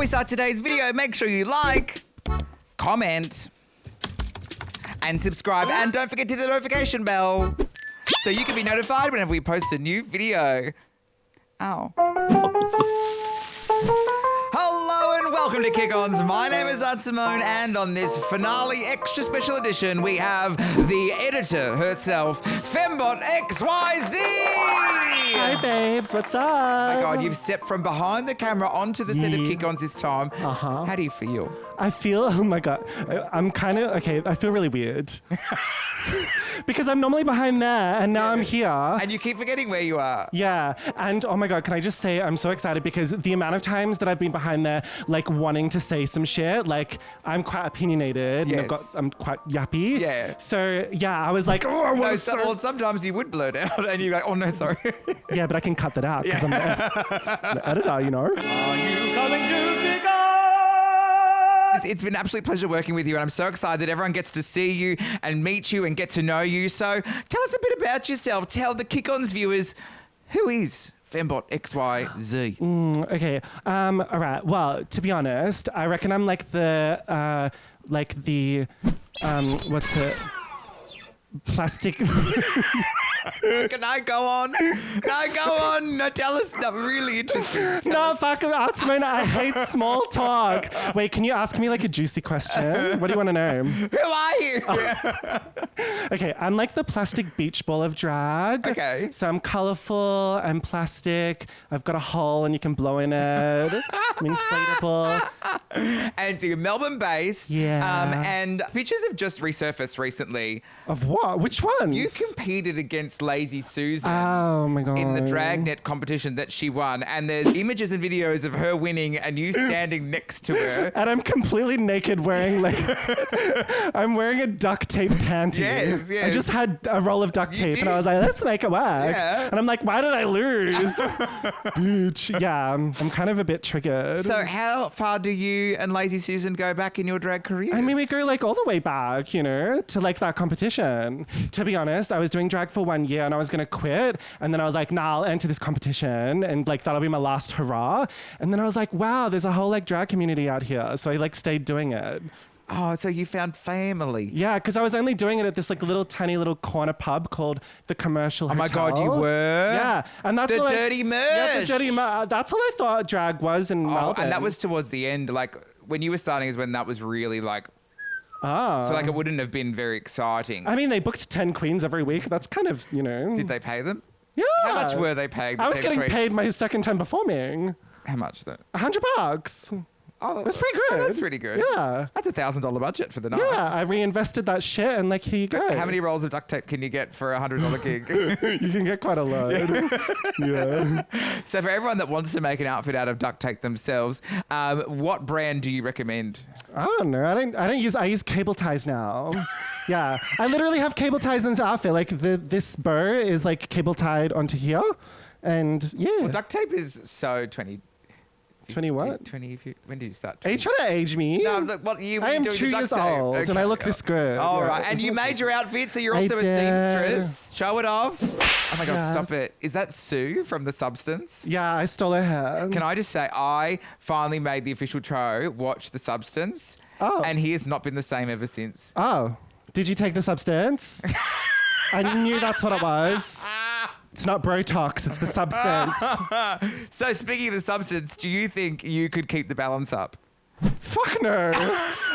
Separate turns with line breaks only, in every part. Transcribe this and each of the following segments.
we start today's video, make sure you like, comment, and subscribe. And don't forget to hit the notification bell so you can be notified whenever we post a new video. Ow. Hello and welcome to Kick Ons. My name is Simone, and on this finale extra special edition, we have the editor herself, Fembot XYZ.
Hi, babes. What's up?
Oh my God, you've stepped from behind the camera onto the set of Kick Ons this time.
Uh-huh.
How do you feel?
I feel, oh my God, I'm kind of, okay, I feel really weird. Because I'm normally behind there, and now I'm here.
And you keep forgetting where you are.
Yeah, and oh my God, can I just say I'm so excited because the amount of times that I've been behind there, like wanting to say some shit, like I'm quite opinionated,
Yes.
and I'm quite yappy.
Yeah.
So yeah, I was like, oh, I want to
Well, sometimes you would blurt out and you're like, oh no, sorry.
Yeah, but I can cut that out because I'm the editor, you know?
Are you coming to Kick Ons? It's been an absolute pleasure working with you, and I'm so excited that everyone gets to see you and meet you and get to know you. So tell us a bit about yourself. Tell the Kick Ons viewers, who is Fembot XYZ?
Okay. All right. Well, to be honest, I reckon I'm like the what's it? Plastic.
Can I go on? No, tell us stuff really interesting.
No, fuck about Simone. I hate small talk. Wait, can you ask me like a juicy question? What do you want to know?
Who are you?
Okay, I'm like the plastic beach ball of drag.
Okay.
So I'm colorful, I'm plastic, I've got a hole and you can blow in it. I'm inflatable.
And so you're Melbourne-based.
Yeah.
And pictures have just resurfaced recently.
Of what? Which ones?
You competed against Lazy Susan.
Oh my God.
In the Dragnet competition that she won, and there's images and videos of her winning and you standing next to her.
And I'm completely naked wearing like, I'm wearing a duct tape panty.
Yes.
I just had a roll of duct tape and I was like, let's make it work.
Yeah.
And I'm like, why did I lose? Bitch. Yeah, I'm kind of a bit triggered.
So how far do you and Lazy Susan go back in your drag career?
I mean, we go like all the way back, you know, to like that competition. To be honest, I was doing drag for 1 year and I was going to quit. And then I was like, nah, I'll enter this competition and like that'll be my last hurrah. And then I was like, wow, there's a whole like drag community out here. So I like stayed doing it.
Oh, so you found family.
Yeah, because I was only doing it at this like little tiny little corner pub called the Commercial Hotel.
Oh my God, you were?
Yeah, and that's
The
all
dirty merch.
Yeah, the dirty merch. That's all I thought drag was in Melbourne.
And that was towards the end. Like when you were starting is when that was really like.
Oh.
So like it wouldn't have been very exciting.
I mean, they booked 10 queens every week. That's kind of, you know.
Did they pay them?
Yeah.
How much were they paying?
I was getting paid my second time performing.
How much though?
$100.
Oh,
That's pretty good.
Oh, that's pretty good.
Yeah.
That's $1,000 budget for the night.
Yeah, I reinvested that shit and like, here you go.
How many rolls of duct tape can you get for a $100 gig?
You can get quite a load. Yeah.
So for everyone that wants to make an outfit out of duct tape themselves, what brand do you recommend?
I don't know. I use cable ties now. Yeah. I literally have cable ties in this outfit. Like this bow is like cable tied onto here. And yeah.
Well, duct tape is so 20
what?
20, when did you start?
Are you trying to age me?
No, look, what year were
I
you
am
doing
2
the duct
years
tape?
old and I look this good.
All
Yeah,
right. And you made your outfit, so you're
I
also a
did.
seamstress. Show it off. Oh my God,
Yes.
stop it. Is that Sue from The Substance?
Yeah, I stole her hair.
Can I just say, I finally made the official Tro watch The Substance.
Oh.
And he has not been the same ever since.
Oh, did you take the substance? I knew that's what it was. It's not Botox, it's the substance.
So speaking of The Substance, do you think you could keep the balance up?
Fuck no.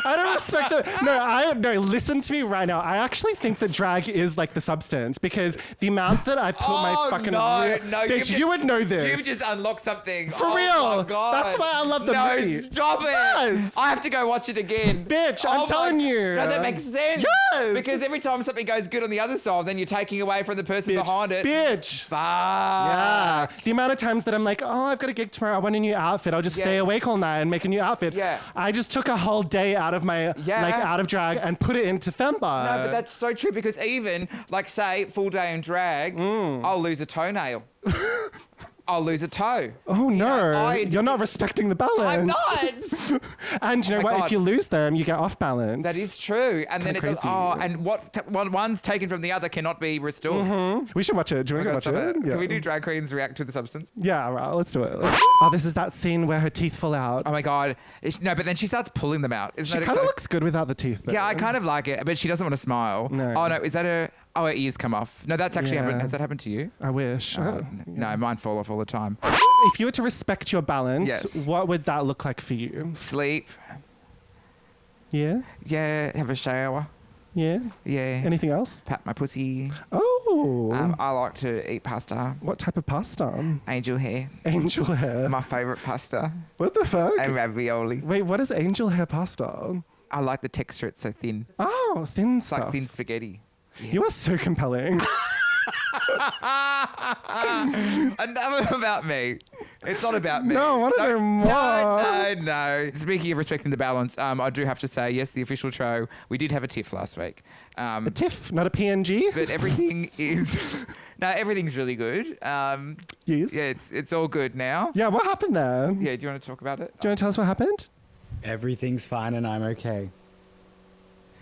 I don't respect that. No, listen to me right now. I actually think that drag is like the substance because the amount that I put my fucking bitch, you would know this.
You've just unlocked something.
For real.
Oh my God.
That's why I love the movie.
No, stop it.
Yes.
I have to go watch it again.
Bitch, I'm telling you.
No, that makes sense.
Yes.
Because every time something goes good on the other side, then you're taking away from the person behind it.
Bitch.
Fuck.
Yeah. The amount of times that I'm like, oh, I've got a gig tomorrow. I want a new outfit. I'll just stay awake all night and make a new outfit.
Yeah.
I just took a whole day out of my, out of drag and put it into Fembot.
No, but that's so true because even, like, say, full day in drag, I'll lose a toenail. I'll lose a toe.
Oh no,
Yeah,
you're not respecting the balance.
I'm not.
And you know
Oh my
what?
God.
If you lose them, you get off balance.
That is true. And then it
Kinda
does.
crazy.
Oh, and one's taken from the other cannot be restored.
We should watch it. Do you want to watch
Stop
it?
it. Can we do drag queens react to the substance?
Yeah, right, let's do it. Oh, this is that scene where her teeth fall out.
Oh my God. No, but then she starts pulling them out. Isn't
She
that
kind of
exciting?
looks good without the teeth. Though.
Yeah, I kind of like it, but she doesn't want to smile.
No.
Oh no, is that her? Oh, her ears come off. No, that's actually
Yeah.
happened. Has that happened to you?
I wish.
No, mine fall off all the time.
If you were to respect your balance,
Yes.
what would that look like for you?
Sleep.
Yeah?
Yeah. Have a shower.
Yeah?
Yeah.
Anything else?
Pat my pussy.
Oh.
I like to eat pasta.
What type of pasta?
Angel hair.
Angel hair.
My favourite pasta.
What the fuck?
And ravioli.
Wait, what is angel hair pasta?
I like the texture. It's so thin.
Oh, thin
It's
stuff.
like thin spaghetti.
You are so compelling.
Enough about me. It's not about me.
No, I want to know more.
No. Speaking of respecting the balance, I do have to say, yes, the official show, we did have a tiff last week.
A TIFF, not a PNG.
But everything is... No, everything's really good.
Yes.
Yeah, it's all good now.
Yeah, what happened there?
Yeah, do you want to talk about it?
Do you want to tell us what happened?
Everything's fine and I'm okay.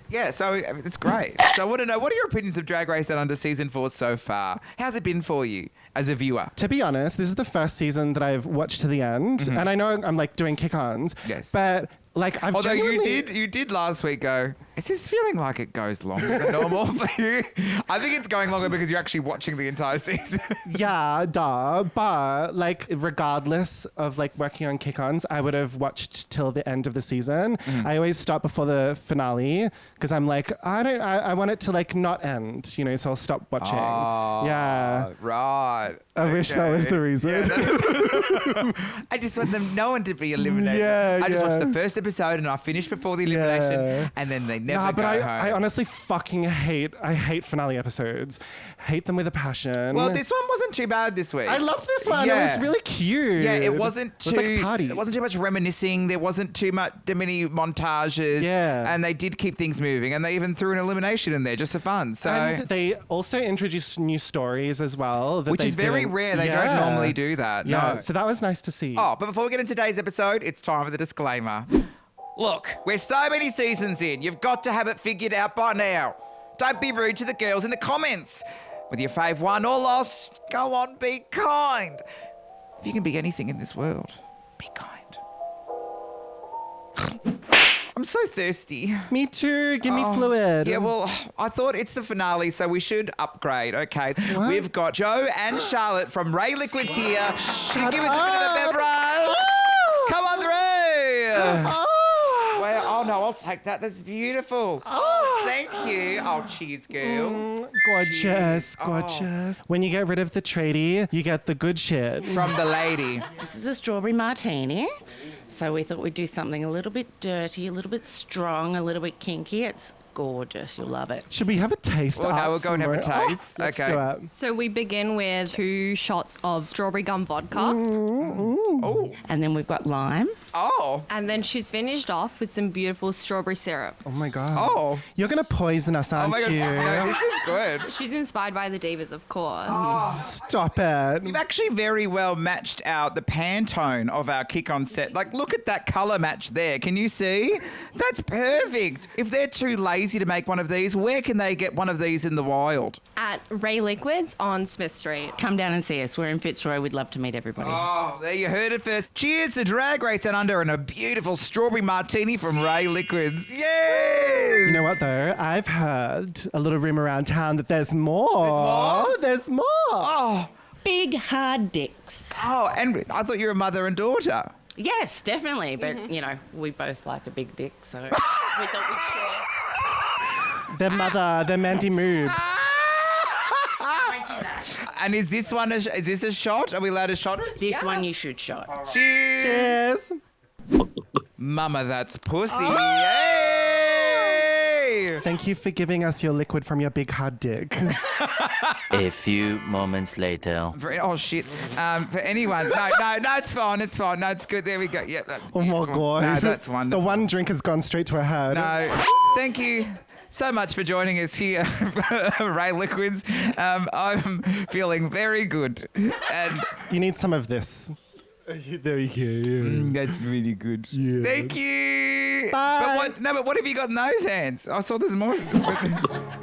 Yeah, so it's great. So I want to know, what are your opinions of Drag Race Down Under Season 4 so far? How's it been for you as a viewer?
To be honest, this is the first season that I've watched to the end. And I know I'm like doing kick-ons.
Yes.
But like I've
Although
genuinely...
you did last week go, is this feeling like it goes longer than normal for you? I think it's going longer because you're actually watching the entire season.
Yeah, duh. But like, regardless of like working on kick-ons, I would have watched till the end of the season. I always stop before the finale because I'm like, I want it to like not end, you know, so I'll stop watching. Yeah.
Right.
I wish that was the reason.
I just want no one to be eliminated.
Yeah,
I just
yeah.
watched the first episode and I finished before the elimination
Yeah.
and then they never
Nah,
go
but
home.
I honestly fucking hate finale episodes. Hate them with a passion.
Well, this one wasn't too bad this week.
I loved this one.
Yeah.
It was really cute.
Yeah, it wasn't too.
It was like a party.
It wasn't too much reminiscing. There wasn't too many montages.
Yeah.
and they did keep things moving, and they even threw an elimination in there just for fun. So,
And they also introduced new stories as well.
which is very rare. They don't normally do that.
Yeah,
No.
so that was nice to see.
Oh, but before we get into today's episode, it's time for the disclaimer. Look, we're so many seasons in. You've got to have it figured out by now. Don't be rude to the girls in the comments. Whether your fave won or lost, go on, be kind. If you can be anything in this world, be kind. I'm so thirsty.
Me too. Give me fluid.
Yeah, well, I thought it's the finale, so we should upgrade. Okay.
What?
We've got Joe and Charlotte from Ray Liquids here. Can you give us a bit of a
up.
beverage? Come on through.
Oh.
Wait, oh no, I'll take that. That's beautiful. Oh, thank you. Oh, cheers, girl.
Gorgeous,
Cheers.
gorgeous. When you get rid of the tradie, you get the good shit.
From the lady.
This is a strawberry martini. So we thought we'd do something a little bit dirty, a little bit strong, a little bit kinky. It's gorgeous. You'll love it.
Should we have a taste?
Well, no,
up
we'll go and have a
somewhere?
taste.
Oh, let's
Okay.
do it.
So we begin with 2 shots of strawberry gum vodka.
Oh.
And then we've got lime.
Oh.
And then she's finished off with some beautiful strawberry syrup.
Oh my god.
Oh.
You're gonna poison us,
Oh
aren't
my God.
you?
No, this is good.
She's inspired by the divas, of course.
Stop it.
You've actually very well matched out the Pantone of our kick-on set. Like, look at that colour match there. Can you see? That's perfect. If they're too lazy to make one of these, where can they get one of these in the wild?
At Ray Liquids on Smith Street.
Come down and see us. We're in Fitzroy. We'd love to meet everybody.
Oh, there you heard it first. Cheers to Drag Race Down Under and a beautiful strawberry martini from Ray Liquids. Yes!
You know what though? I've heard a little room around town that there's more. There's more.
Oh,
Big hard dicks.
and I thought you were a mother and daughter.
Yes, definitely. But, you know, we both like a big dick, so we thought we'd share.
Their mother, their Mandy moves.
Won't do that.
And is this one is this a shot? Are we allowed a shot?
This one you should shot.
Cheers!
Cheers.
Mama, that's pussy. Yay!
Thank you for giving us your liquid from your big hard dick.
A few moments later.
Oh shit! For anyone, no, it's fine, it's fine. No, it's good. There we go. Yep. That's
Oh my god.
No, that's
The
wonderful.
one drink has gone straight to her head.
No, thank you. so much for joining us here, Ray Liquids. I'm feeling very good. And
You need some of this. There you go.
that's really good.
Yeah.
Thank you.
Bye.
But what have you got in those hands? I saw there's more.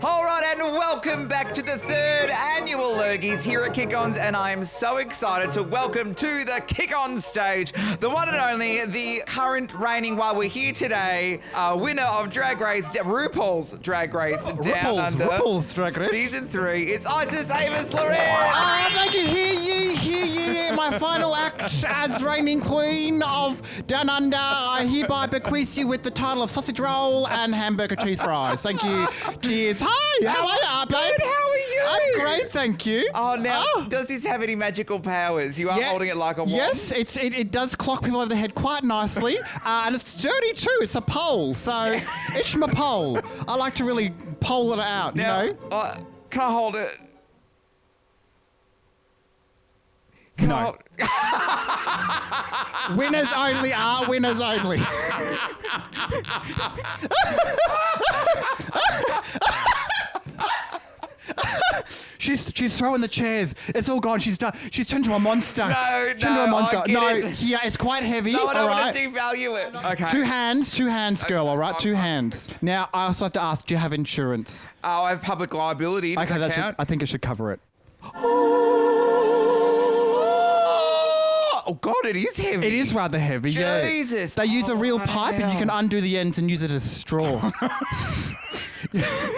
All right, and welcome back to the third annual Lurgies here at Kick Ons, and I am so excited to welcome to the Kick Ons stage the one and only, the current reigning, while we're here today, winner of Drag Race, RuPaul's Drag Race Down Under.
RuPaul's Drag Race.
Season 3. It's Isis Avis Loren.
Thank you. Hear ye. My final act as reigning queen of Down Under. I hereby bequeath you with the title of sausage roll and hamburger cheese fries. Thank you. Cheers. Hi. How are you, babe?
Good, how are you?
I'm great, thank you.
Oh, now, does this have any magical powers? You are holding it like a wand.
Yes, it does clock people over the head quite nicely. And it's sturdy too. It's a pole. So it's my pole. I like to really pole it out,
Now,
you know?
can I hold it? Can I hold-
Winners only are winners only. She's throwing the chairs. It's all gone. She's done. She's turned into a monster.
No,
Turned into a monster.
I get
No,
it.
yeah, it's quite heavy.
No, I don't
all
want
right.
to devalue it. Okay.
Two hands, girl. All right, two hands. Now I also have to ask: do you have insurance?
Oh, I have public liability. Does
Okay,
that count?
I think it should cover it.
Oh, God, it is heavy.
It is rather heavy.
Jesus.
Yeah. They use a real pipe, and you can
wow.
undo the ends and use it as a straw.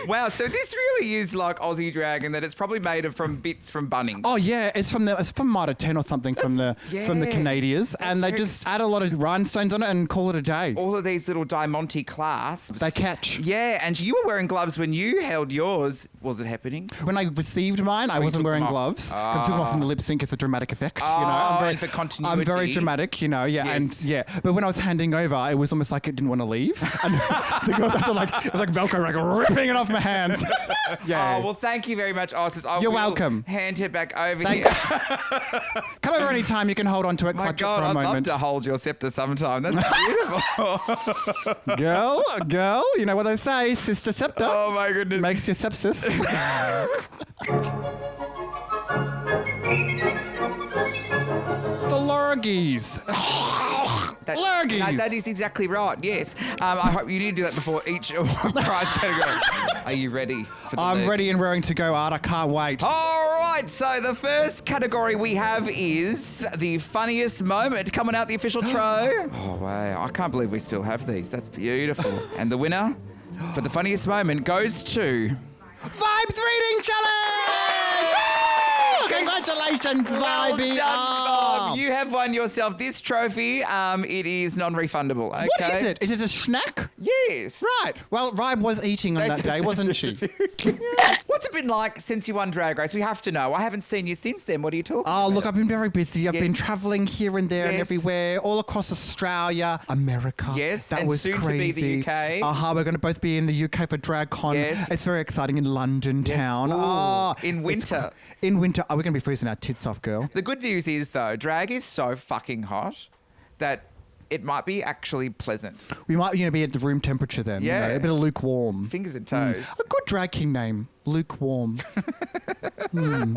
Wow, so this really is like Aussie drag, and that it's probably made from bits from Bunnings.
Oh yeah, it's from Mitre 10 or something from the
yeah.
Canadians, and they
very
just add a lot of rhinestones on it and call it a day.
All of these little Diamante clasps.
They catch.
Yeah, and you were wearing gloves when you held yours. Was it happening?
When I received mine, I
you
wasn't
took
wearing
them off.
gloves because I took them off in the lip sync. It's a dramatic effect.
And for continuity.
I'm very dramatic, you know. Yeah,
Yes.
and yeah. But when I was handing over, it was almost like it didn't want to leave, and the girls had to it was like Velcro, like ripping it off my hands. Yeah.
Oh, well, thank you very much, Isis. I
You're
will
welcome.
Hand it back over
Thanks.
here.
Come over anytime. You can hold on to it,
My
clutch
God,
it for a
I'd love
moment.
to hold your scepter sometime. That's beautiful.
Girl, you know what they say, Sister Scepter.
Oh, my goodness.
Makes your sepsis. The Lurgies. Lurgies.
No, that is exactly right, yes. I hope you need to do that before each prize category. Are you ready for the
I'm
leg?
ready and raring to go, Art. I can't wait.
All right, so the first category we have is the funniest moment. Coming out the official tro. Oh, wow. I can't believe we still have these. That's beautiful. And the winner for the funniest moment goes to...
Vibes Reading Challenge! Congratulations,
Well
Vibey.
done,
Oh.
Bob. You have won yourself this trophy. It is non-refundable, okay?
What is it? Is it a snack?
Yes.
Right. Well, Vibe was eating on that day, wasn't she?
What's it been like since you won Drag Race? We have to know. I haven't seen you since then. What are you talking
Oh,
about?
look, I've been very busy. I've been
Yes.
travelling here and there and
Yes.
everywhere, all across Australia, America.
Yes,
that
and
was
soon to be the
crazy.
UK.
We're going to both be in the UK for DragCon.
Yes.
It's very exciting in London town.
Ooh,
Oh,
in winter.
In winter. We're going to be freezing our tits off, girl.
The good news is, though, drag is so fucking hot that it might be actually pleasant.
We might, be at the room temperature then.
Yeah.
A bit of lukewarm.
Fingers and toes.
A good drag king name, lukewarm. Well,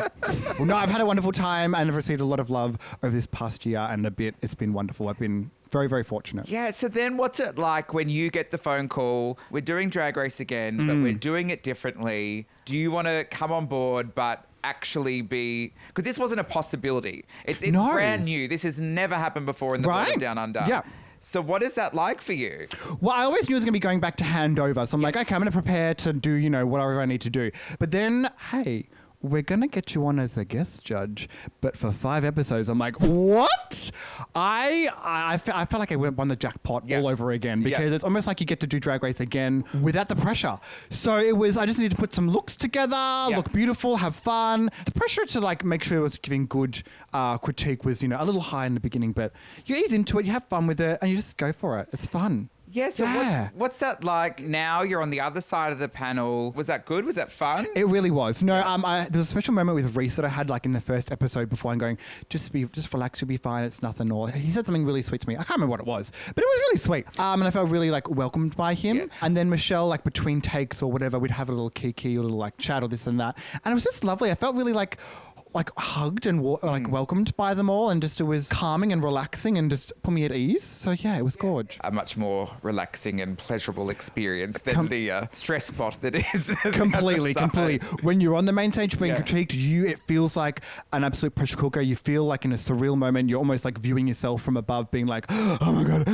no, I've had a wonderful time and I've received a lot of love over this past year and a bit. It's been wonderful. I've been very, very fortunate.
Yeah, so then what's it like when you get the phone call, we're doing Drag Race again, but we're doing it differently. Do you want to come on board but actually be... Because this wasn't a possibility. It's
No.
brand new. This has never happened before in the world of
Right.
Down Under.
Yeah.
So what is that like for you?
Well, I always knew it was going to be going back to handover. So I'm like, okay, I'm going to prepare to do, whatever I need to do. But then, hey, we're going to get you on as a guest judge, but for 5 episodes. I'm like, what? I felt like I won the jackpot
Yeah.
all over again because
Yeah.
it's almost like you get to do Drag Race again without the pressure. So I just needed to put some looks together, look beautiful, have fun. The pressure to make sure it was giving good critique was, a little high in the beginning, but you ease into it, you have fun with it, and you just go for it. It's fun.
Yeah, so
Yeah.
what's that like now? You're on the other side of the panel. Was that good? Was that fun?
It really was. No, there was a special moment with Reese that I had like in the first episode before I'm going, just relax, you'll be fine, it's nothing. Or he said something really sweet to me. I can't remember what it was, but it was really sweet. And I felt really like welcomed by him.
Yes.
And then Michelle, like between takes or whatever, we'd have a little kiki or a little like chat or this and that. And it was just lovely. I felt really like hugged and welcomed by them all, and just it was calming and relaxing and just put me at ease. So yeah, it was gorge.
A much more relaxing and pleasurable experience than the stress spot that is.
Completely. When you're on the main stage being
Yeah.
critiqued, it feels like an absolute pressure cooker. You feel like in a surreal moment, you're almost like viewing yourself from above, being like, oh my God,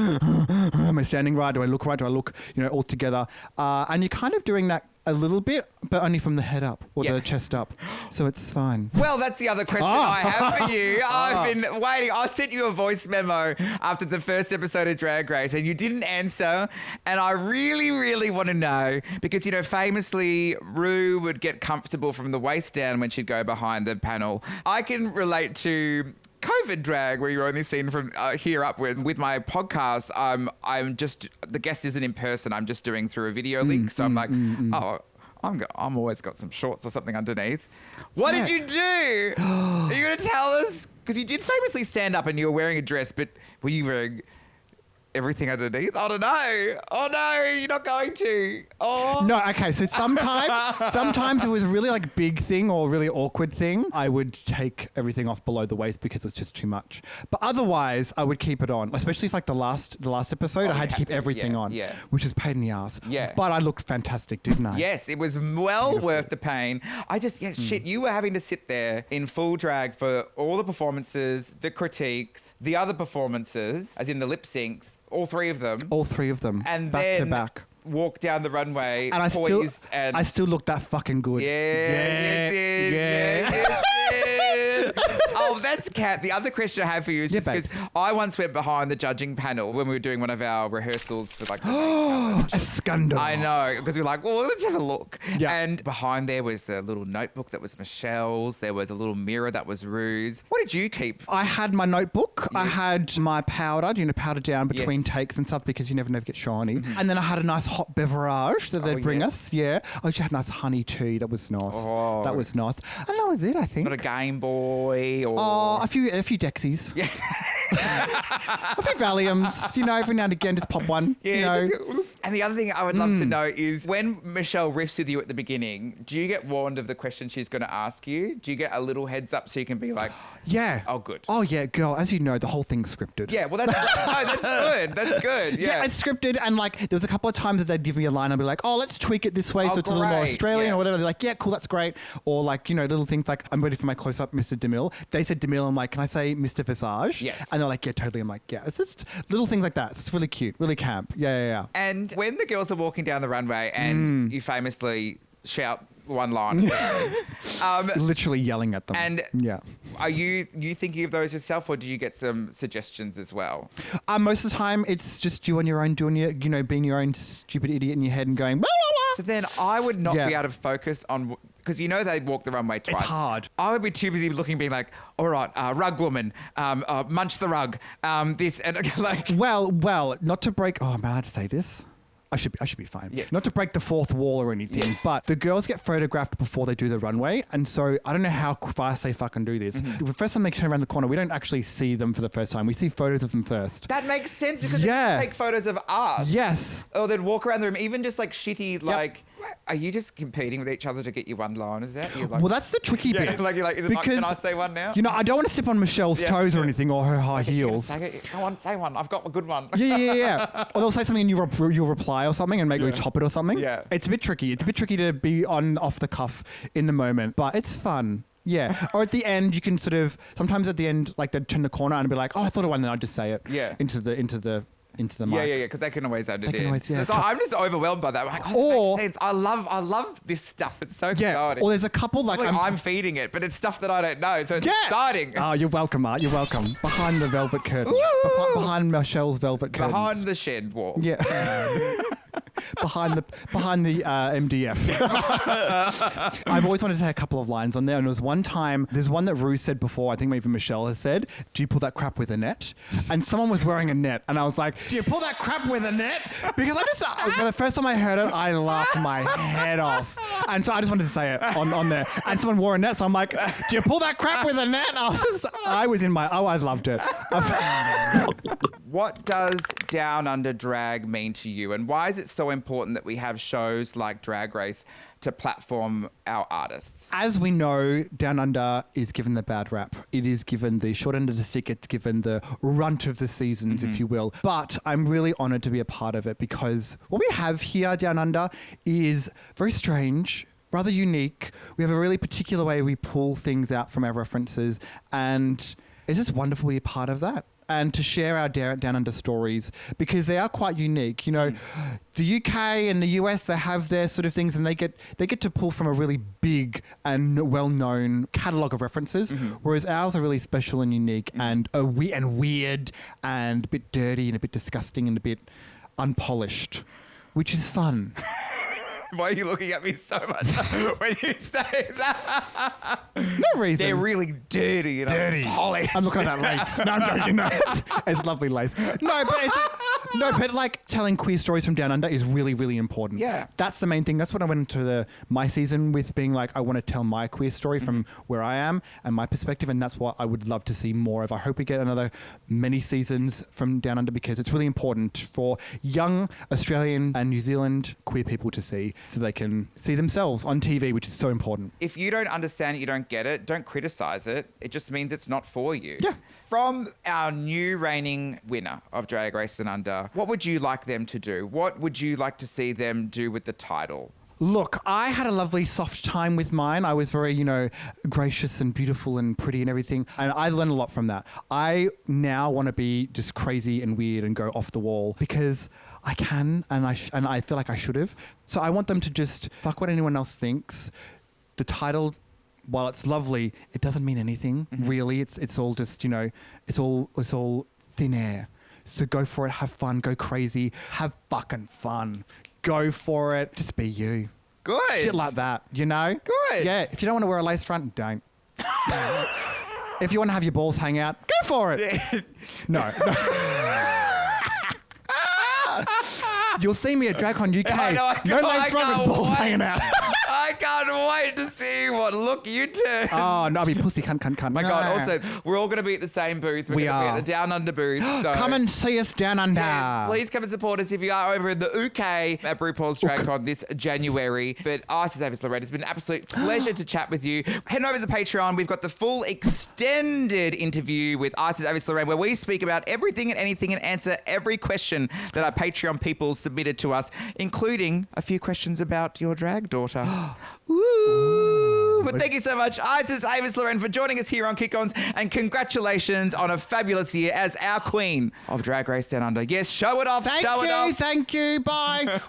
am I standing right? Do I look right? Do I look, all together? And you're kind of doing that a little bit, but only from the head up or the chest up. So it's fine.
Well, that's the other question I have for you. I've been waiting. I sent you a voice memo after the first episode of Drag Race and you didn't answer. And I really, really want to know because, famously, Rue would get comfortable from the waist down when she'd go behind the panel. I can relate to COVID drag where you're only seen from here upwards. With my podcast, I'm just, the guest isn't in person. I'm just doing through a video link. So I'm like, I'm always got some shorts or something underneath. What did you do? Are you going to tell us? Because you did famously stand up and you were wearing a dress, but were you wearing everything underneath? I don't know. Oh no, you're not going to. Oh.
No, okay. So sometimes it was a really like big thing or really awkward thing. I would take everything off below the waist because it was just too much. But otherwise, I would keep it on. Especially if like the last episode, I had to keep everything on, which is pain in the ass.
Yeah.
But I looked fantastic, didn't I?
Yes, it was well worth the pain. Shit, you were having to sit there in full drag for all the performances, the critiques, the other performances, as in the lip syncs, all three of them.
back
And then
to back.
Walk down the runway,
And
poised
I still looked that fucking good.
Yeah, you did.
Yeah.
Yeah, you did. Oh, that's Kat. The other question I have for you is just because I once went behind the judging panel when we were doing one of our rehearsals for like the main challenge.
A scandal.
I know, because we were like, well, let's have a look.
Yeah.
And behind there was a little notebook that was Michelle's. There was a little mirror that was Rue's. What did you keep?
I had my notebook. I had my powder, powder down between
Yes.
takes and stuff because you never get shiny. And then I had a nice hot beverage that they'd bring us. Yeah. Oh, she had nice honey tea. That was nice.
Oh.
That was nice. And that was it, I think.
Not a Game Boy or...
Oh, a few Dexies.
Yeah.
A few Valiums. Every now and again, just pop one.
Yeah. And the other thing I would love to know is when Michelle riffs with you at the beginning, do you get warned of the question she's going to ask you? Do you get a little heads up so you can be like,
Yeah.
oh, good.
Oh, yeah, girl. As you know, the whole thing's scripted.
Yeah, well, that's good. That's good. Yeah.
Yeah, it's scripted, and like there was a couple of times that they'd give me a line and be like, "Oh, let's tweak it this way, so it's a little more
great.
Australian
Yeah.
or whatever." They're like, "Yeah, cool, that's great." Or like little things like, "I'm ready for my close up, Mr. DeMille." They said DeMille, I'm like, "Can I say Mr. Visage?"
Yes.
And they're like, "Yeah, totally." I'm like, "Yeah." It's just little things like that. It's really cute, really camp. Yeah.
And when the girls are walking down the runway and you famously shout one line,
Literally yelling at them.
and
yeah.
are you thinking of those yourself, or do you get some suggestions as well?
Most of the time, it's just you on your own doing it, being your own stupid idiot in your head and going, blah, blah, blah.
So then I would not
Yeah.
be able to focus on, because they walk the runway twice.
It's hard.
I would be too busy looking, being like, all right, rug woman, munch the rug, this, and like...
Well, not to break... Oh, am I allowed to say this? I should be fine.
Yeah.
Not to break the fourth wall or anything, but the girls get photographed before they do the runway, and so I don't know how fast they fucking do this. The first time they turn around the corner, we don't actually see them for the first time. We see photos of them first.
That makes sense because
Yeah.
they take photos of us.
Yes.
Or they'd walk around the room, even just like shitty, like... Are you just competing with each other to get you one line? Is that? You're like,
Well, that's the tricky bit.
you're like, is it
because,
can I say one now?
I don't want to step on Michelle's toes or anything, or her high
Is she gonna
heels.
say it? Go on, say one. I've got a good one.
Yeah. Or they'll say something and you'll reply or something and make you top it or something.
Yeah.
It's a bit tricky. It's a bit tricky to be off the cuff in the moment, but it's fun. Yeah. Or at the end, you can sometimes at the end, like they'd turn the corner and be like, oh, I thought of one, and I'd just say it.
Yeah.
Into the mic.
Yeah, because they can always edit
They can
it.
always, yeah.
So I'm just overwhelmed by that. I'm like,
Or-
that makes sense. I love this stuff. It's so
Yeah.
exciting.
Or there's a couple like
I'm feeding it, but it's stuff that I don't know, so it's
Yeah.
exciting.
Oh, you're welcome, Art. You're welcome. Behind the velvet curtain. Behind Michelle's velvet curtains.
Behind the shed wall.
Yeah. behind the MDF. I've always wanted to say a couple of lines on there, and it was there's one that Rue said before, I think even Michelle has said, do you pull that crap with a net? And someone was wearing a net, and I was like, do you pull that crap with a net? Because the first time I heard it, I laughed my head off. And so I just wanted to say it on there. And someone wore a net, so I'm like, do you pull that crap with a net? I loved it.
What does Down Under drag mean to you, and why is it so important that we have shows like Drag Race to platform our artists?
As we know, Down Under is given the bad rap. It is given the short end of the stick. It's given the runt of the seasons, if you will. But I'm really honoured to be a part of it, because what we have here, Down Under, is very strange, rather unique. We have a really particular way we pull things out from our references, and it's just wonderful to be a part of that. And to share our Down Under stories, because they are quite unique. You know, the UK and the US, they have their sort of things, and they get to pull from a really big and well-known catalogue of references, whereas ours are really special and unique and weird and a bit dirty and a bit disgusting and a bit unpolished, which is fun.
Why are you looking at me so much when you say that?
No reason.
They're really dirty and polished.
I'm looking at that lace. No, I'm joking. No, it's lovely lace. But like telling queer stories from Down Under is really, really important.
Yeah.
That's the main thing. That's what I went into my season with, being like, I want to tell my queer story from where I am and my perspective, and that's what I would love to see more of. I hope we get another many seasons from Down Under, because it's really important for young Australian and New Zealand queer people to see, so they can see themselves on TV, which is so important.
If you don't understand it, you don't get it, don't criticize it. It just means it's not for you.
Yeah.
From our new reigning winner of Drag Race Down Under, what would you like them to do? What would you like to see them do with the title?
Look, I had a lovely soft time with mine. I was very, gracious and beautiful and pretty and everything. And I learned a lot from that. I now want to be just crazy and weird and go off the wall, because I can, and I feel like I should have. So I want them to just fuck what anyone else thinks. The title, while it's lovely, it doesn't mean anything, really. It's all just, it's all thin air. So go for it, have fun, go crazy, have fucking fun. Go for it. Just be you.
Good.
Shit like that,
Good.
Yeah, if you don't want to wear a lace front, don't. If you want to have your balls hang out, go for it. No. You'll see me at DragCon UK. No lace front and balls hanging out.
I can't wait to see what look you turn.
Oh, no, I'll be pussy, cunt.
My God, also, we're all going to be at the same booth. We're going to be at the Down Under booth. So
come and see us Down Under.
Yes, please come and support us if you are over in the UK at Rupaul's DragCon this January. But Isis Avis Loren, it's been an absolute pleasure to chat with you. Head over to the Patreon. We've got the full extended interview with Isis Avis Loren, where we speak about everything and anything and answer every question that our Patreon people submitted to us, including a few questions about your drag daughter. Woo! But thank you so much, Isis Avis Loren, for joining us here on Kick Ons, and congratulations on a fabulous year as our queen of Drag Race Down Under. Yes, show it off.
Thank you. Bye.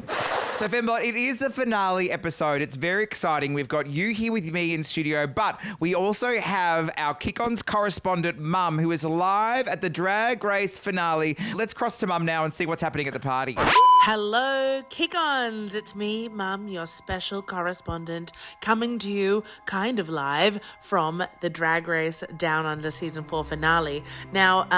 So, Fembot, it is the finale episode. It's very exciting. We've got you here with me in studio, but we also have our Kick Ons correspondent, Mum, who is live at the Drag Race finale. Let's cross to Mum now and see what's happening at the party.
Hello, Kick-Ons. It's me, Mum, your special correspondent, coming to you kind of live from the Drag Race Down Under Season 4 finale. Now,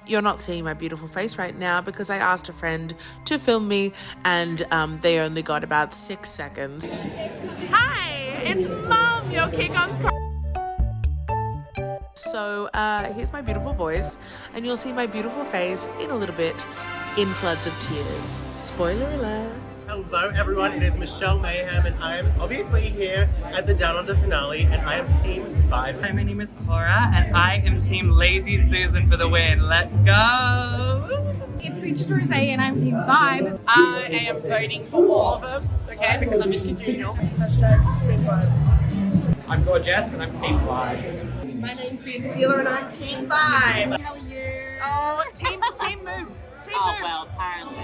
you're not seeing my beautiful face right now because I asked a friend to film me, and they only got about 6 seconds. Hi, it's Mum, your Kick-Ons So here's my beautiful voice, and you'll see my beautiful face in a little bit in floods of tears. Spoiler alert.
Hello everyone, it is Michelle Mayhem, and I am obviously here at the Down Under finale, and I am Team 5.
Hi, my name is Cora, and I am Team Lazy Susan for the win. Let's go!
It's Peaches Rose, and I'm Team 5.
I am voting for all of them, okay, because I'm just congenial.
Hashtag Team 5.
I'm gorgeous, and I'm Team 5.
My name's Santa Healer, and I'm Team 5.
How are you?
Oh, team moves. Team moves.
Well, apparently.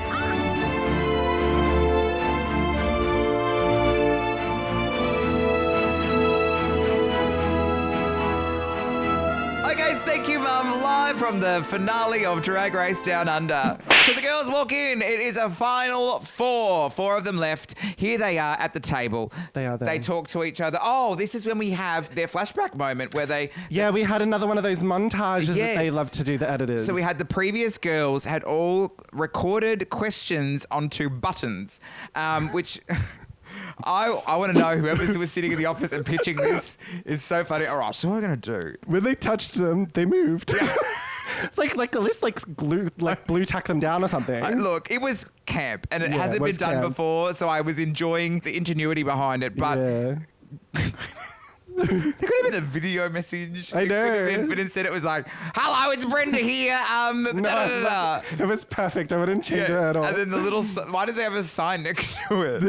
Okay, thank you, Mum. Live from the finale of Drag Race Down Under. so the girls walk in. It is a final four. Four of them left. Here they are at the table.
They are there.
They talk to each other. Oh, this is when we have their flashback moment where they...
Yeah, we had another one of those montages that they
Yes.
love to do, the editors.
So we had the previous girls had all recorded questions onto buttons, which... I want to know whoever was sitting in the office and pitching this is so funny. All right, so what are we going to do?
When they touched them, they moved. It's like at least glue tack them down or something.
Look, it was camp and it
Yeah,
hasn't
it
been
was
done
camp.
before, so I was enjoying the ingenuity behind it. But
yeah.
there could have been a video message.
I
It could have
know.
been, but instead it was like, "Hello, it's Brenda here." Da-da-da-da.
It was perfect. I wouldn't change it at all.
And then the little, why did they have a sign next to it?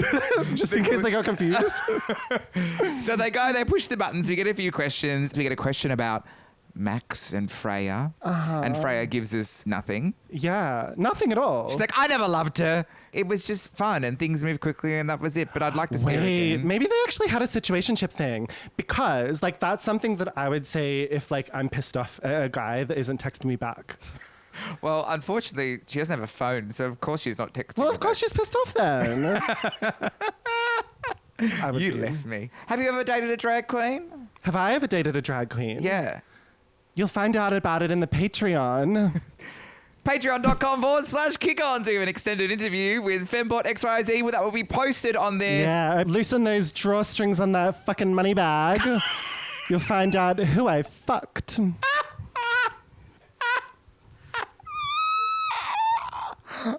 Just in case they got confused.
So they go, they push the buttons. We get a few questions. We get a question about Max and Freya. And Freya gives us nothing.
Yeah, nothing at all.
She's like, I never loved her. It was just fun and things moved quickly and that was it. But I'd like to see it
Wait,
again.
maybe they actually had a situationship thing, because like that's something that I would say if like I'm pissed off at a guy that isn't texting me back.
Well, unfortunately, she doesn't have a phone, so of course she's not texting.
Well,
me
of course
back.
she's pissed off then. I would
You
be.
left me. Have you ever dated a drag queen?
Have I ever dated a drag queen?
Yeah.
You'll find out about it in the Patreon.
Patreon.com/Kick Ons. We have an extended interview with Fembot XYZ that will be posted on there.
Yeah, loosen those drawstrings on that fucking money bag. You'll find out who I fucked.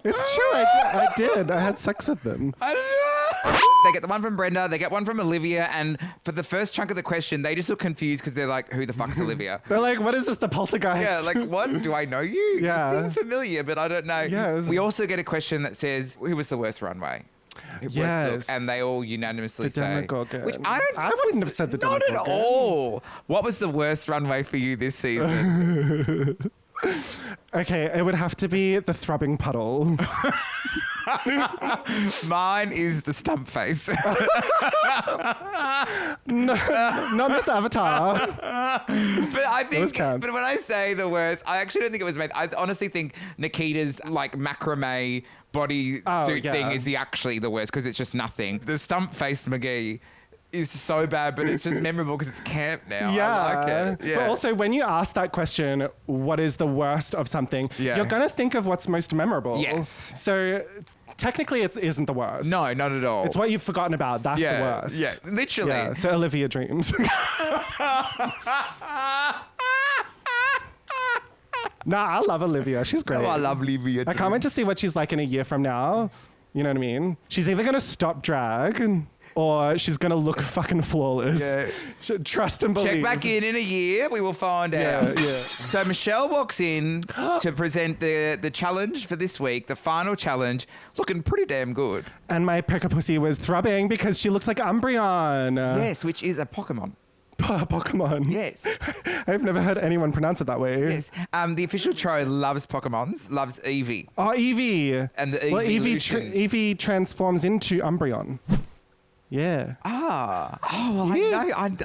It's true, I did. I had sex with them.
I don't know. They get the one from Brenda, they get one from Olivia, and for the first chunk of the question, they just look confused because they're like, who the fuck's Olivia?
They're like, what is this, the poltergeist?
Yeah, like, what? Do I know you?
Yeah.
You seem familiar, but I don't know.
Yeah, it was-
We also get a question that says, who was the worst runway? Worst look?
Yes.
And they all unanimously
The
say,
Demogorgon.
which
I wouldn't have said the
Not at
Demogorgon.
all. What was the worst runway for you this season?
Okay, it would have to be the throbbing puddle.
Mine is the stump face.
No, not Miss Avatar.
But I
was
think,
camp.
but when I say the worst, I actually don't think it was made. I honestly think Nikita's like macrame body suit
yeah.
thing is actually the worst because it's just nothing. The stump face McGee is so bad, but it's just memorable because it's camp now.
Yeah.
I like it. Yeah.
But also, when you ask that question, what is the worst of something,
Yeah.
you're going to think of what's most memorable.
Yes.
So technically, it isn't the worst.
No, not at all.
It's what you've forgotten about. That's the worst.
Yeah, literally.
Yeah, so Olivia Dreams. Nah, I love Olivia. She's great.
Oh, I love Olivia.
I can't wait to see what she's like in a year from now. You know what I mean? She's either going to stop drag or she's going to look fucking flawless.
Yeah.
Trust and believe.
Check back in a year. We will find out.
Yeah.
So Michelle walks in to present the challenge for this week, the final challenge, looking pretty damn good.
And my pecker pussy was throbbing because she looks like Umbreon.
Yes, which is a Pokemon.
Pokemon.
Yes.
I've never heard anyone pronounce it that way.
Yes. The official tro loves Pokemons, loves Eevee.
Oh, Eevee.
And the
well,
evolutions.
Eevee transforms into Umbreon. Yeah.
Oh, well,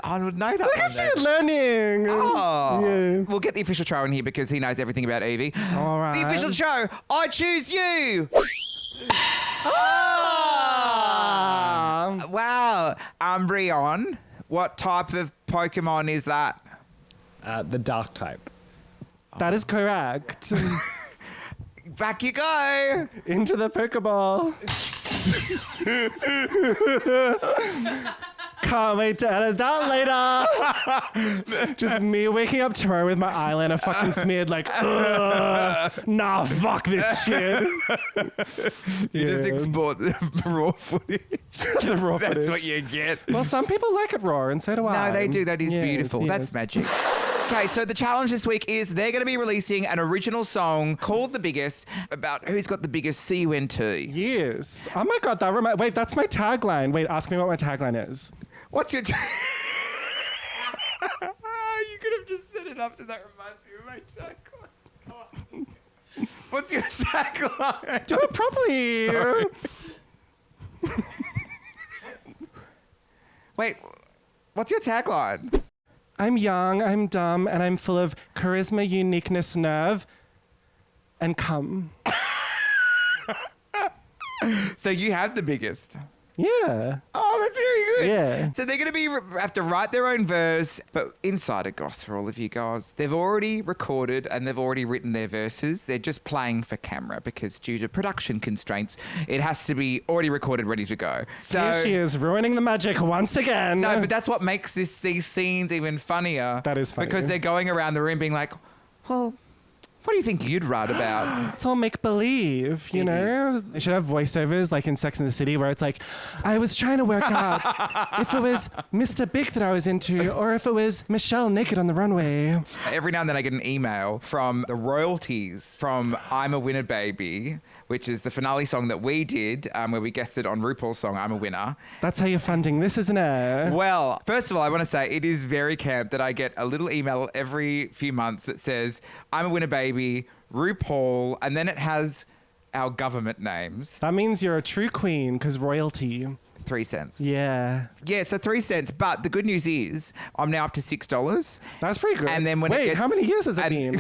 I would know that
Look
one
at
then.
you learning.
Oh.
Yeah.
We'll get the official tro in here because he knows everything about Eevee.
All right.
The official tro, I choose you. Wow. Umbreon. What type of Pokemon is that?
The dark type.
That is correct.
Back you go.
Into the Pokeball. Can't wait to edit that later. Just me waking up tomorrow with my eyeliner fucking smeared like, ugh, nah, fuck this shit.
You just
Yeah.
export the raw footage.
The raw
That's
footage.
what you get.
Well, some people like it raw, and so do I.
No, they do. That is
Yes,
beautiful.
yes.
That's magic. Okay, so the challenge this week is they're going to be releasing an original song called The Biggest about who's got the biggest CUNT.
Yes. Oh my God, wait, that's my tagline. Wait, ask me what my tagline is.
What's your... You could have just set it up to that reminds you of my tagline. Come on. What's your tagline?
Do it properly.
Wait, what's your tagline?
I'm young, I'm dumb, and I'm full of charisma, uniqueness, nerve, and cum.
So you have the biggest.
Yeah.
Oh, that's very good.
Yeah.
So they're going to have to write their own verse, but insider goss for all of you guys. They've already recorded and they've already written their verses. They're just playing for camera because due to production constraints, it has to be already recorded, ready to go. So
Here she is ruining the magic once again.
No, but that's what makes these scenes even funnier.
That is funny.
Because they're going around the room being like, well, what do you think you'd write about?
It's all make-believe, you know? They should have voiceovers like in Sex and the City where it's like, I was trying to work out if it was Mr. Big that I was into or if it was Michelle naked on the runway.
Every now and then I get an email from the royalties from I'm a Winner Baby, which is the finale song that we did where we guested on Rupaul's song, I'm a Winner.
That's how you're funding this, isn't it?
Well, first of all, I want to say it is very camp that I get a little email every few months that says, I'm a Winner Baby, RuPaul, and then it has our government names.
That means you're a true queen because royalty.
3 cents.
Yeah.
Yeah, so 3 cents. But the good news is I'm now up to $6.
That's pretty good.
And then when
Wait, how many years has it been?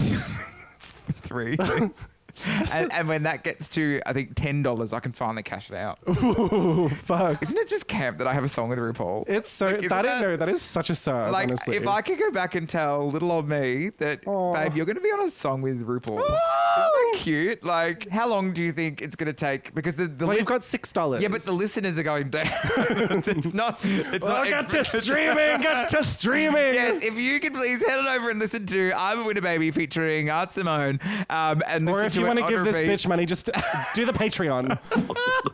3 years. And when that gets to, I think, $10, I can finally cash it out.
Ooh, fuck.
Isn't it just camp that I have a song with RuPaul?
It's so, that is such a serve,
like,
honestly.
if I could go back and tell little old me that, babe, you're going to be on a song with RuPaul. Isn't that cute? Like, how long do you think it's going to take? Because
well, you've got $6.
Yeah, but the listeners are going down. It's not.
Get to streaming. Get to streaming.
Yes, if you could please head on over and listen to I'm a Winner Baby featuring Art Simone. And
or
listen
if
to
you want to give this
repeat.
bitch money, just do the Patreon.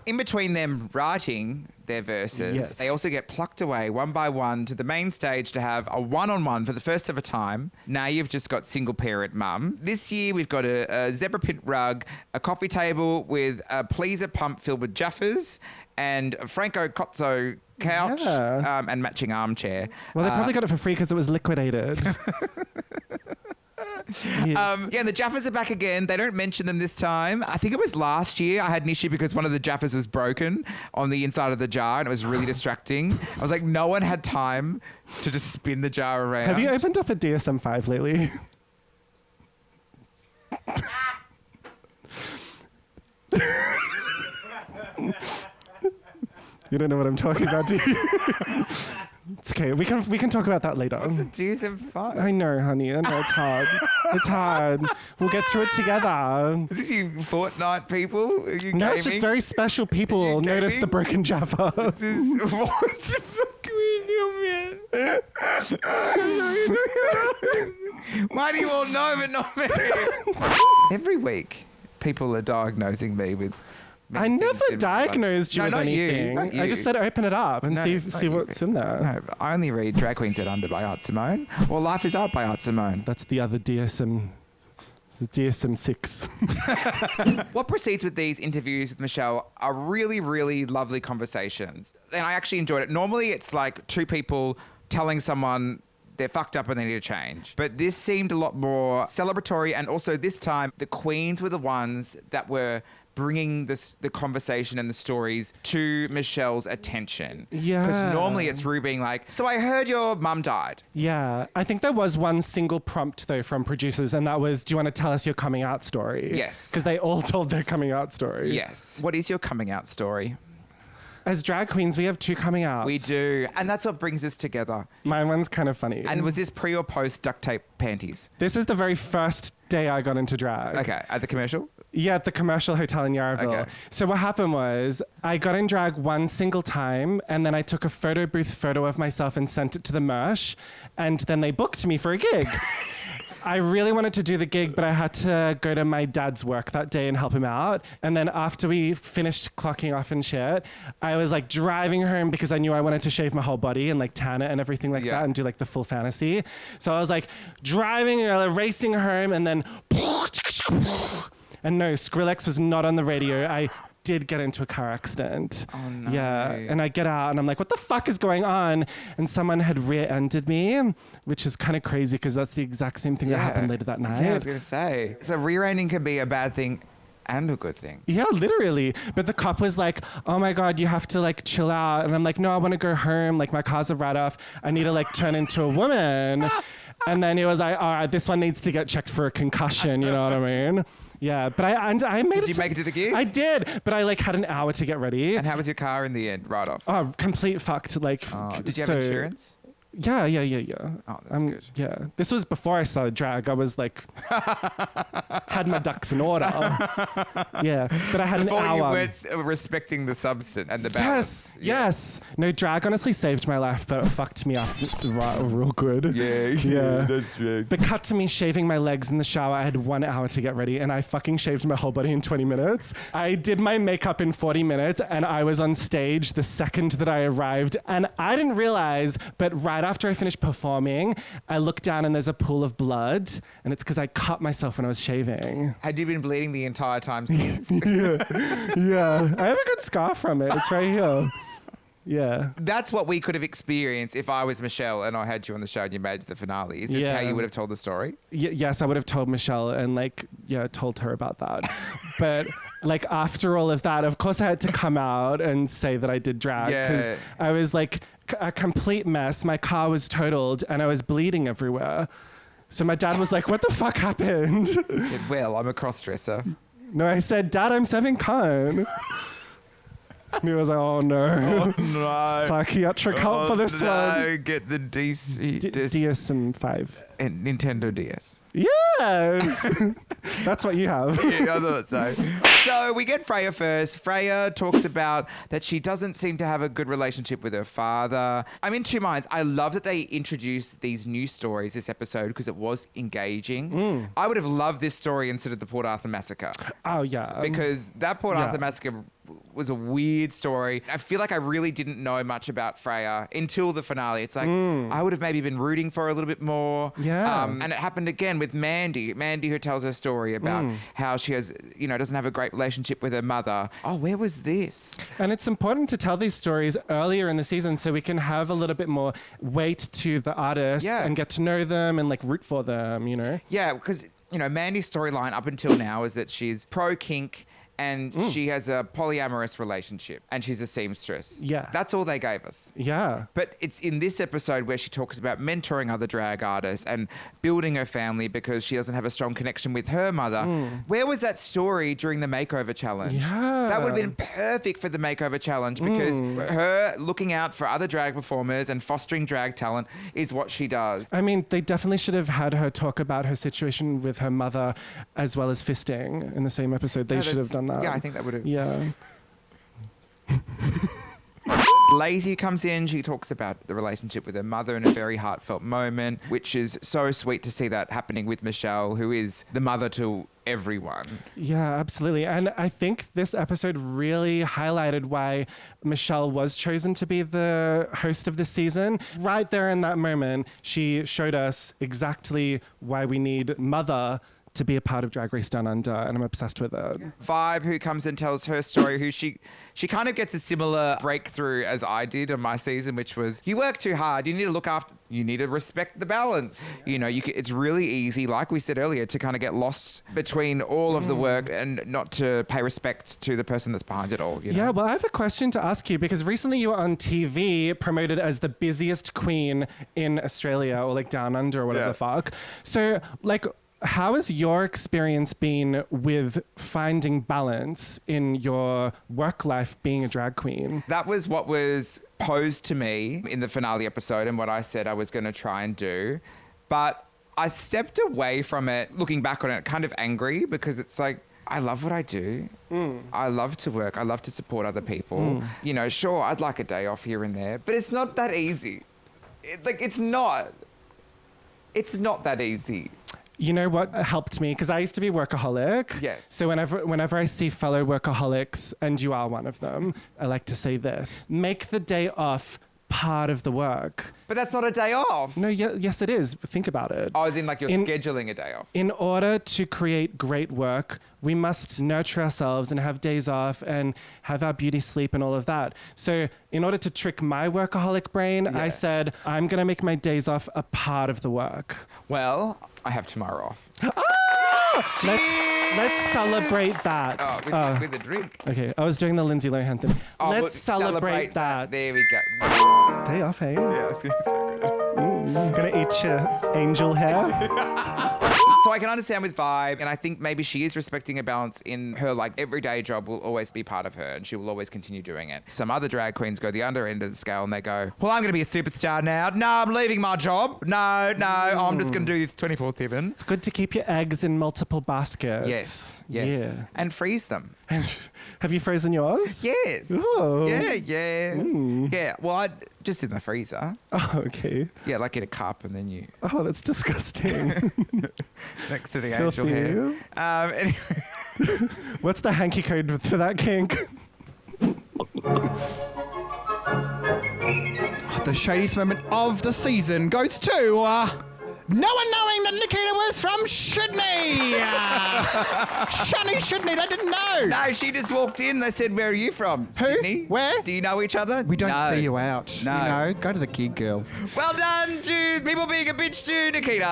In between them writing their verses,
Yes.
they also get plucked away one by one to the main stage to have a one-on-one for the first ever time. Now you've just got single parent mum. This year we've got a zebra print rug, a coffee table with a pleaser pump filled with Jaffas, and a Franco Cozzo couch and matching armchair.
Well, they probably got it for free because it was liquidated.
Yeah, and the Jaffas are back again. They don't mention them this time. I think it was last year I had an issue because one of the Jaffas was broken on the inside of the jar and it was really distracting. I was like, no one had time to just spin the jar around.
Have you opened up a DSM-5 lately? You don't know what I'm talking about, do you? It's okay. We can talk about that later.
What's a DSM-5?
I know, honey. I know it's hard. It's hard. We'll get through it together.
Is this you Fortnite people? Are you
No,
gaming?
it's just very special people notice the broken Jaffa.
This is, what the fuck are we doing, man? Why do you all know but not me? Every week, people are diagnosing me with...
I never diagnosed you with anything.
Not you.
I just said open it up and see what's in there.
No, I only read Drag Queens Down Under by Art Simone or Life is Art by Art Simone.
That's the other DSM. The DSM-6.
What proceeds with these interviews with Michelle are really, really lovely conversations. And I actually enjoyed it. Normally, it's like two people telling someone they're fucked up and they need to change. But this seemed a lot more celebratory. And also this time, the queens were the ones that were bringing the conversation and the stories to Michelle's attention.
Yeah.
Because normally it's Rue being like, so I heard your mum died.
Yeah. I think there was one single prompt, though, from producers, and that was, do you want to tell us your coming out story?
Yes.
Because they all told their coming out story.
Yes. What is your coming out story?
As drag queens, we have two coming outs.
We do. And that's what brings us together.
My one's kind of funny.
And was this pre or post duct tape panties?
This is the very first day I got into drag.
Okay. At the commercial?
Yeah, at the commercial hotel in Yarraville.
Okay.
So what happened was I got in drag one single time and then I took a photo booth photo of myself and sent it to the Mersh and then they booked me for a gig. I really wanted to do the gig, but I had to go to my dad's work that day and help him out. And then after we finished clocking off and shit, I was like driving home because I knew I wanted to shave my whole body and like tan it and everything like that and do like the full fantasy. So I was like driving, racing home and then... And no, Skrillex was not on the radio. I did get into a car accident.
Oh, no.
Yeah, and I get out and I'm like, what the fuck is going on? And someone had rear-ended me, which is kind of crazy because that's the exact same thing that happened later that night.
Yeah, I was going to say. So rear-ending can be a bad thing and a good thing.
Yeah, literally. But the cop was like, oh my God, you have to like chill out. And I'm like, no, I want to go home. Like my car's a write-off. I need to like turn into a woman. And then he was like, all right, this one needs to get checked for a concussion. You know what I mean? Yeah, but I made it.
Did you make it to the gig?
I did, but I like had an hour to get ready.
And how was your car in the end? Right off.
Oh, complete fucked. Like,
did you have insurance?
Yeah.
Oh, that's good.
Yeah, this was before I started drag. I was like, had my ducks in order. Yeah, but I had
before
an hour.
Before you were respecting the substance and the balance.
Yes. No, drag honestly saved my life, but it fucked me up real good.
Yeah, that's true.
But cut to me shaving my legs in the shower. I had 1 hour to get ready, and I fucking shaved my whole body in 20 minutes. I did my makeup in 40 minutes, and I was on stage the second that I arrived, and I didn't realize, but right after I finished performing, I looked down and there's a pool of blood, and it's because I cut myself when I was shaving.
Had you been bleeding the entire time since?
Yeah. I have a good scar from it. It's right here. Yeah.
That's what we could have experienced if I was Michelle and I had you on the show and you made it to the finale. Is this how you would have told the story?
Yes, I would have told Michelle and told her about that. But like after all of that, of course I had to come out and say that I did drag because I was like a complete mess. My car was totaled and I was bleeding everywhere. So my dad was like, what the fuck happened?
Well, I'm a cross-dresser.
No, I said, Dad, I'm serving cunt. And he was like, oh no.
Oh no.
Psychiatric help for this one.
Get the
DSM-5.
And Nintendo DS.
Yes. That's what you have.
Yeah, I thought so. So we get Freya first. Freya talks about that she doesn't seem to have a good relationship with her father. I'm in two minds. I love that they introduced these new stories this episode because it was engaging. I would have loved this story instead of the Port Arthur Massacre.
Oh, yeah.
Because that Port Arthur Massacre was a weird story. I feel like I really didn't know much about Freya until the finale. It's like, I would have maybe been rooting for her a little bit more.
Yeah.
And it happened again with Mandy. Mandy, who tells her story about how she has, doesn't have a great relationship with her mother. Oh, where was this?
And it's important to tell these stories earlier in the season so we can have a little bit more weight to the artists and get to know them and like root for them,
Yeah, because, Mandy's storyline up until now is that she's pro-kink and she has a polyamorous relationship and she's a seamstress.
Yeah.
That's all they gave us.
Yeah.
But it's in this episode where she talks about mentoring other drag artists and building her family because she doesn't have a strong connection with her mother. Where was that story during the makeover challenge?
Yeah.
That would have been perfect for the makeover challenge because her looking out for other drag performers and fostering drag talent is what she does.
I mean, they definitely should have had her talk about her situation with her mother as well as fisting in the same episode. They should have done that.
Yeah, I think that would have.
Yeah.
Lazy comes in. She talks about the relationship with her mother in a very heartfelt moment, which is so sweet to see that happening with Michelle, who is the mother to everyone.
Yeah, absolutely. And I think this episode really highlighted why Michelle was chosen to be the host of this season. Right there in that moment, she showed us exactly why we need Mother to be a part of Drag Race Down Under, and I'm obsessed with it.
Vibe, who comes and tells her story, who she kind of gets a similar breakthrough as I did on my season, which was, you work too hard, you need to respect the balance. It's really easy, like we said earlier, to kind of get lost between all of the work and not to pay respect to the person that's behind it all.
Yeah, well, I have a question to ask you, because recently you were on TV promoted as the busiest queen in Australia, or like Down Under or whatever the fuck. So, like, how has your experience been with finding balance in your work life being a drag queen?
That was what was posed to me in the finale episode and what I said I was going to try and do. But I stepped away from it, looking back on it, kind of angry, because it's like, I love what I do. I love to work. I love to support other people. Sure, I'd like a day off here and there, but it's not that easy. It's not that easy.
You know what helped me? Because I used to be workaholic.
Yes.
So whenever I see fellow workaholics, and you are one of them, I like to say this: make the day off part of the work.
But that's not a day off.
No, yes, it is. Think about it.
Oh, as in like you're scheduling a day off.
In order to create great work, we must nurture ourselves and have days off and have our beauty sleep and all of that. So in order to trick my workaholic brain, I said, I'm going to make my days off a part of the work.
Well, I have tomorrow off.
Let's celebrate that.
Oh, with a drink.
Okay, I was doing the Lindsay Lohan thing. Let's celebrate that.
There we go.
Day off, hey?
Yeah, it's going to be so good.
I'm going to eat your angel hair.
So I can understand with vibe, and I think maybe she is respecting a balance in her, like, everyday job will always be part of her, and she will always continue doing it. Some other drag queens go the under end of the scale, and they go, well, I'm going to be a superstar now. No, I'm leaving my job. No, I'm just going to do this 24/7.
It's good to keep your eggs in multiple baskets.
Yes.
Yeah.
And freeze them.
Have you frozen yours?
Yes.
Oh.
Yeah. Yeah, well, just in the freezer.
Oh, okay.
Yeah, like in a cup, and then you...
Oh, that's disgusting.
next to the
Filthy.
angel hair. Anyway.
What's the hanky code for that kink?
The shadiest moment of the season goes to... no one knowing that Nikita was from Sydney! Shani Sydney, they didn't know!
No, she just walked in. They said, where are you from?
Who?
Sydney?
Where?
Do you know each other?
We don't
No.
see you out.
No.
You know, go to the gig, girl.
Well done to people being a bitch to Nikita.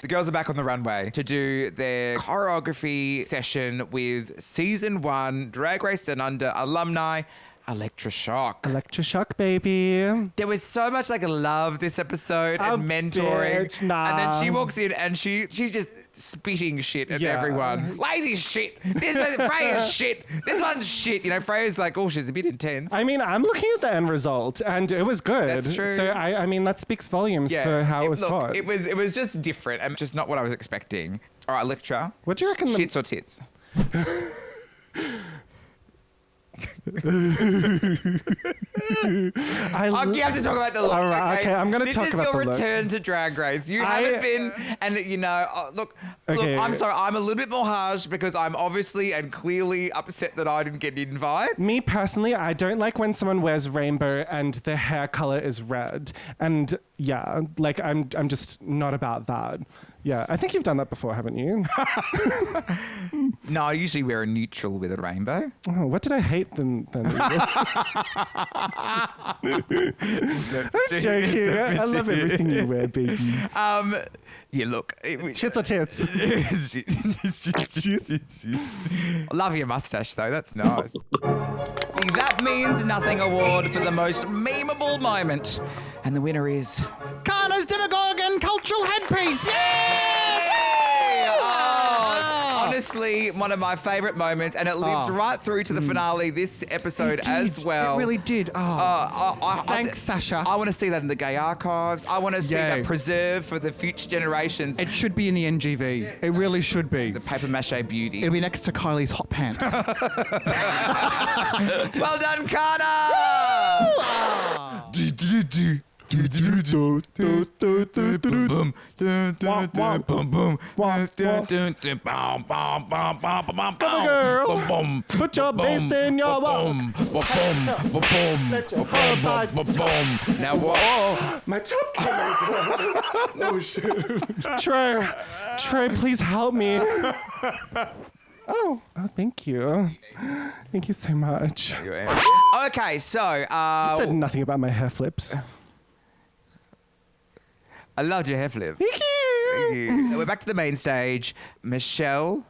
The girls are back on the runway to do their choreography session with season 1 Drag Race Down Under alumni, Electroshock.
Electroshock, baby.
There was so much like love this episode and mentoring.
Bitch, nah.
And then she walks in and she's just spitting shit at everyone. Lazy shit. This Freya's shit. This one's shit. You know, Freya's like, oh, she's a bit intense.
I mean, I'm looking at the end result, and it was good.
That's true.
So, I mean, that speaks volumes for how it was taught.
It was just different and just not what I was expecting. All right, Electra.
What do you reckon?
Shits or tits? You have to talk about the look.
All right, okay, I'm going to talk about the look.
This is your return to Drag Race. You haven't been, and you know, look, I'm sorry, I'm a little bit more harsh because I'm obviously and clearly upset that I didn't get an invite.
Me personally, I don't like when someone wears rainbow and their hair color is red. And yeah, like I'm just not about that. Yeah, I think you've done that before, haven't you?
No, I usually wear a neutral with a rainbow.
Oh, what did I hate then? I'm joking. I love everything you wear, baby.
Yeah, look.
Shits or tits?
Love your mustache, though. That's nice. That Means Nothing award for the most memeable moment. And the winner is...
Kana's Demogorgon cultural headpiece!
Honestly, one of my favourite moments, and it lived right through to the finale this episode as well.
It really did. Thanks, Sasha.
I want to see that in the gay archives. I want to see that preserved for the future generations.
It should be in the NGV. It really should be.
The paper mache beauty.
It'll be next to Kylie's hot pants.
Well done, Kana!
Girl, put your bass in your walk.
Now what?
My top came out. No shit. Trey, please help me. Oh, thank you. Thank you so much.
Okay, so...
you said nothing about my hair flips.
I loved your hair flip.
Thank you.
We're back to the main stage. Michelle,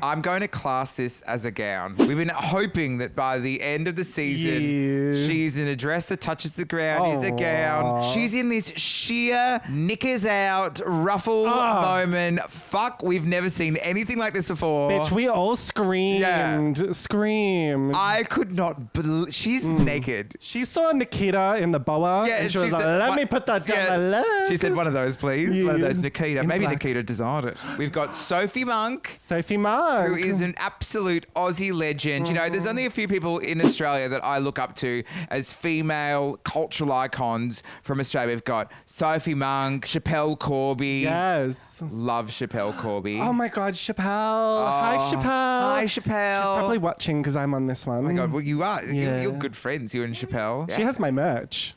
I'm going to class this as a gown. We've been hoping that by the end of the season, she's in a dress that touches the ground, is a gown. She's in this sheer knickers out, ruffle moment. Fuck, we've never seen anything like this before.
Bitch, we all screamed. Screamed.
I could not believe... She's naked.
She saw Nikita in the boa, and she was like, let me put that down my leg.
She said, one of those, please.
Yeah.
One of those, Nikita.
In
Maybe
black.
Nikita designed it. We've got Sophie Monk. Who is an absolute Aussie legend. You know, there's only a few people in Australia that I look up to as female cultural icons from Australia. We've got Sophie Monk, Chappelle Corby.
Yes.
Love Chappelle Corby.
Oh my God, Chappelle. Hi, Chappelle.
Hi, Chappelle.
She's probably watching because I'm on this one.
Oh my God, well, you are.
Yeah.
You're good friends, you and Chappelle.
She has my merch.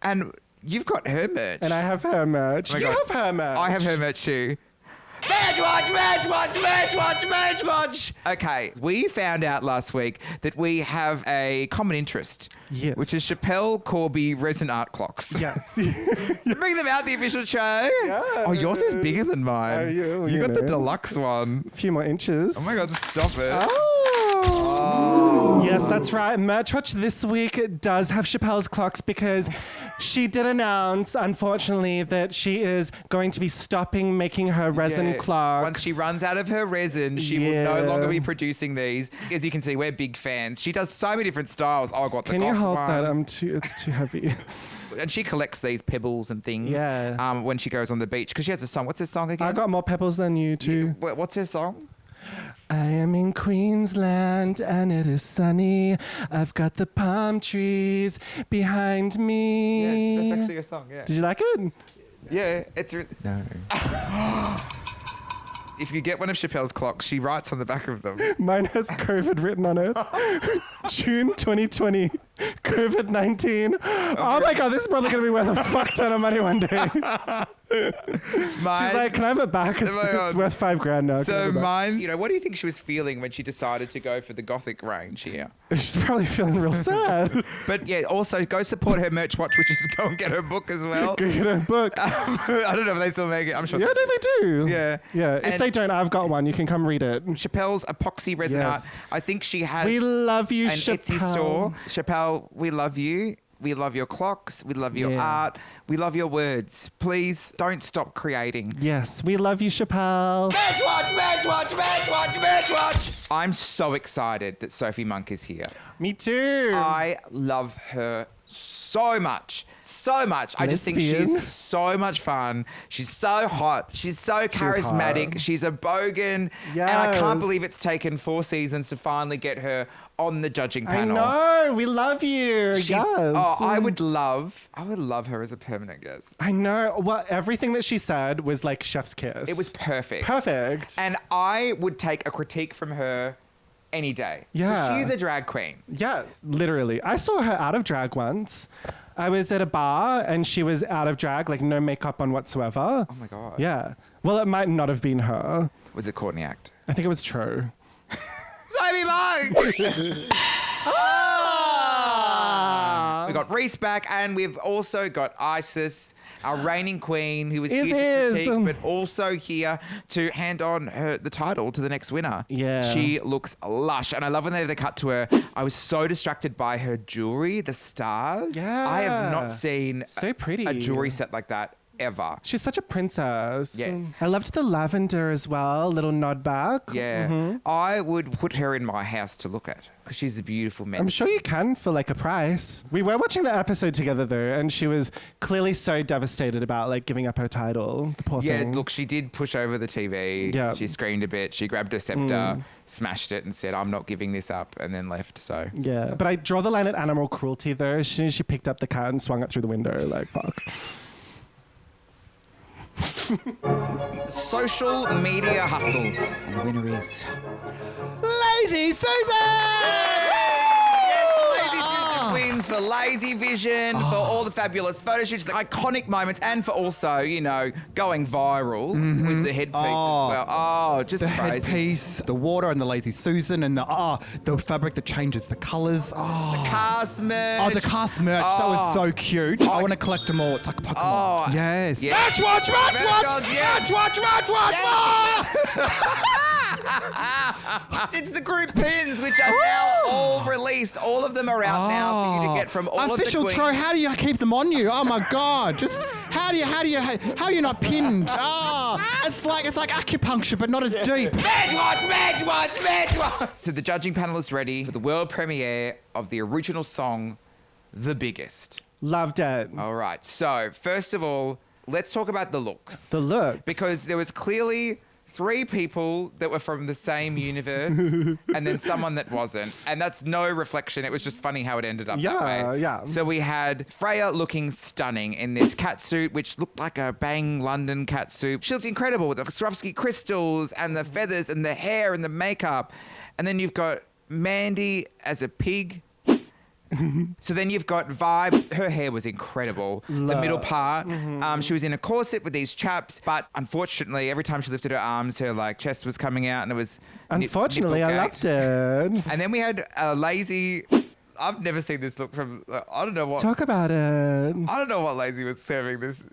And you've got her merch.
And I have her merch.
Oh my
You
God.
have her merch.
I have her merch too. Merch watch. Okay, we found out last week that we have a common interest.
Yes.
Which is Chappelle Corby resin art clocks.
Yes.
So bring them out the official show.
Yeah.
Oh, yours is bigger than mine. You got the deluxe one.
A few more inches.
Oh my God, stop it.
Oh. Yes, that's right. Merch Watch this week does have Chappelle's clocks because She did announce, unfortunately, that she is going to be stopping making her resin clocks.
Once she runs out of her resin, she will no longer be producing these. As you can see, we're big fans. She does so many different styles. Oh, I got the
Can you
goth
hold
one.
that? It's too heavy.
And she collects these pebbles and things when she goes on the beach. Because she has a song. What's her song again?
I got more pebbles than you too.
What's her song?
I am in Queensland and it is sunny. I've got the palm trees behind me.
Yeah, that's actually a song, yeah.
Did you like it?
Yeah, it's...
No.
If you get one of Chappelle's clocks, she writes on the back of them.
Mine has COVID written on it. June 2020, COVID-19. Oh my God, this is probably going to be worth a fuck ton of money one day. She's like, can I have it back? It's worth $5,000 now.
So mine, what do you think she was feeling when she decided to go for the gothic range here?
She's probably feeling real sad.
But yeah, also go support her merch watch, which is go and get her book as well.
Go get her book.
I don't know if they still make it. I'm sure.
Yeah, no, they do.
Yeah.
Yeah. If they don't, I've got one. You can come read it.
Chappelle's epoxy resin art. I think she has.
We love you,
an
Chappelle.
Etsy store. Chappelle, we love you. We love your clocks. We love your art. We love your words. Please don't stop creating.
Yes, we love you, Chappelle.
Match watch, match watch, match watch, match watch. I'm so excited that Sophie Monk is here.
Me too.
I love her so much. So much. I just think she's so much fun. She's so hot. She's so charismatic. She's a bogan.
Yes.
And I can't believe it's taken 4 seasons to finally get her on the judging panel.
I know. We love you. Yes.
Oh, I would love her as a permanent guest.
I know. Well, everything that she said was like chef's kiss.
It was perfect.
Perfect.
And I would take a critique from her any day.
Yeah.
She's a drag queen.
Yes, literally. I saw her out of drag once. I was at a bar and she was out of drag, like no makeup on whatsoever.
Oh my God.
Yeah. Well, it might not have been her.
Was it Courtney Act?
I think it was True.
Sophie Monk! We got Reese back, and we've also got Isis, our reigning queen, who is here to critique, but also here to hand on the title to the next winner.
Yeah.
She looks lush, and I love when they cut to her. I was so distracted by her jewelry, the stars.
Yeah.
I have not seen
so pretty.
a jewelry set like that ever.
She's such a princess.
Yes.
I loved the lavender as well, little nod back.
Yeah.
Mm-hmm.
I would put her in my house to look at because she's a beautiful man.
I'm sure you can for like a price. We were watching the episode together though, and she was clearly so devastated about like giving up her title. The poor thing.
Yeah, look, she did push over the TV.
Yeah.
She screamed a bit. She grabbed her scepter, smashed it and said, I'm not giving this up, and then left. So
Yeah. But I draw the line at animal cruelty though. As soon as she picked up the cat and swung it through the window, like fuck.
Social media hustle. And the winner is
Lazy Susan!
wins for Lazy Vision, for all the fabulous photo shoots, the iconic moments, and for also, going viral with the headpiece as well. Oh, just
the
crazy.
headpiece, the water, and the Lazy Susan, and the fabric that changes the colours.
The cast merch.
Oh, the cast merch. That was so cute. I want to collect them all. It's like a Pokemon. Yes.
Yeah.
Match watch!
It's the group pins, which are now all released. All of them are out now for you to get from all
Official
of the
Tro, how do you keep them on you? Oh my God! Just how are you not pinned? It's like acupuncture, but not as deep.
Match watch. So the judging panel is ready for the world premiere of the original song, The Biggest.
Loved it.
All right. So first of all, let's talk about the looks.
The look.
Because there was clearly 3 people that were from the same universe and then someone that wasn't. And that's no reflection. It was just funny how it ended up that way.
Yeah.
So we had Freya looking stunning in this catsuit, which looked like a Bang London catsuit. She looked incredible with the Swarovski crystals and the feathers and the hair and the makeup. And then you've got Mandy as a pig. So then you've got Vibe. Her hair was incredible. The middle part. She was in a corset with these chaps, but unfortunately, every time she lifted her arms, her chest was coming out, and it was.
Unfortunately, I loved it.
And then we had a Lazy. I've never seen this look from. I don't know what.
Talk about it.
I don't know what Lazy was serving this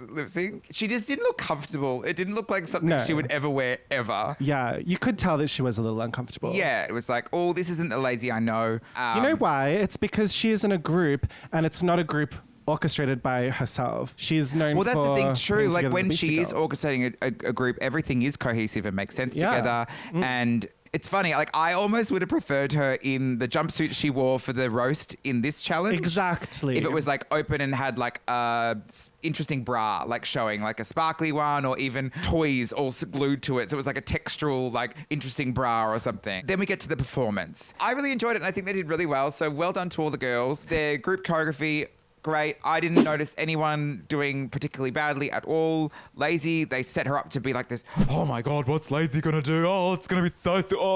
lip sync. She just didn't look comfortable. It didn't look like something she would ever wear ever.
Yeah, you could tell that she was a little uncomfortable.
Yeah, it was like, oh, this isn't the Lazy I know.
You know why? It's because she is in a group, and it's not a group orchestrated by herself. She's known
Well,
for...
that's the thing, true.
putting
Like
together
when
the Beastie
she is
Girls.
orchestrating a group, everything is cohesive and makes sense
Yeah.
together. And it's funny, like I almost would have preferred her in the jumpsuit she wore for the roast in this challenge.
Exactly.
If it was like open and had like a interesting bra, like showing like a sparkly one, or even toys all glued to it. So it was like a textural, like interesting bra or something. Then we get to the performance. I really enjoyed it and I think they did really well. So well done to all the girls. Their group choreography, great. I didn't notice anyone doing particularly badly at all. Lazy, they set her up to be like this, oh my God, what's Lazy gonna do? Oh, it's gonna be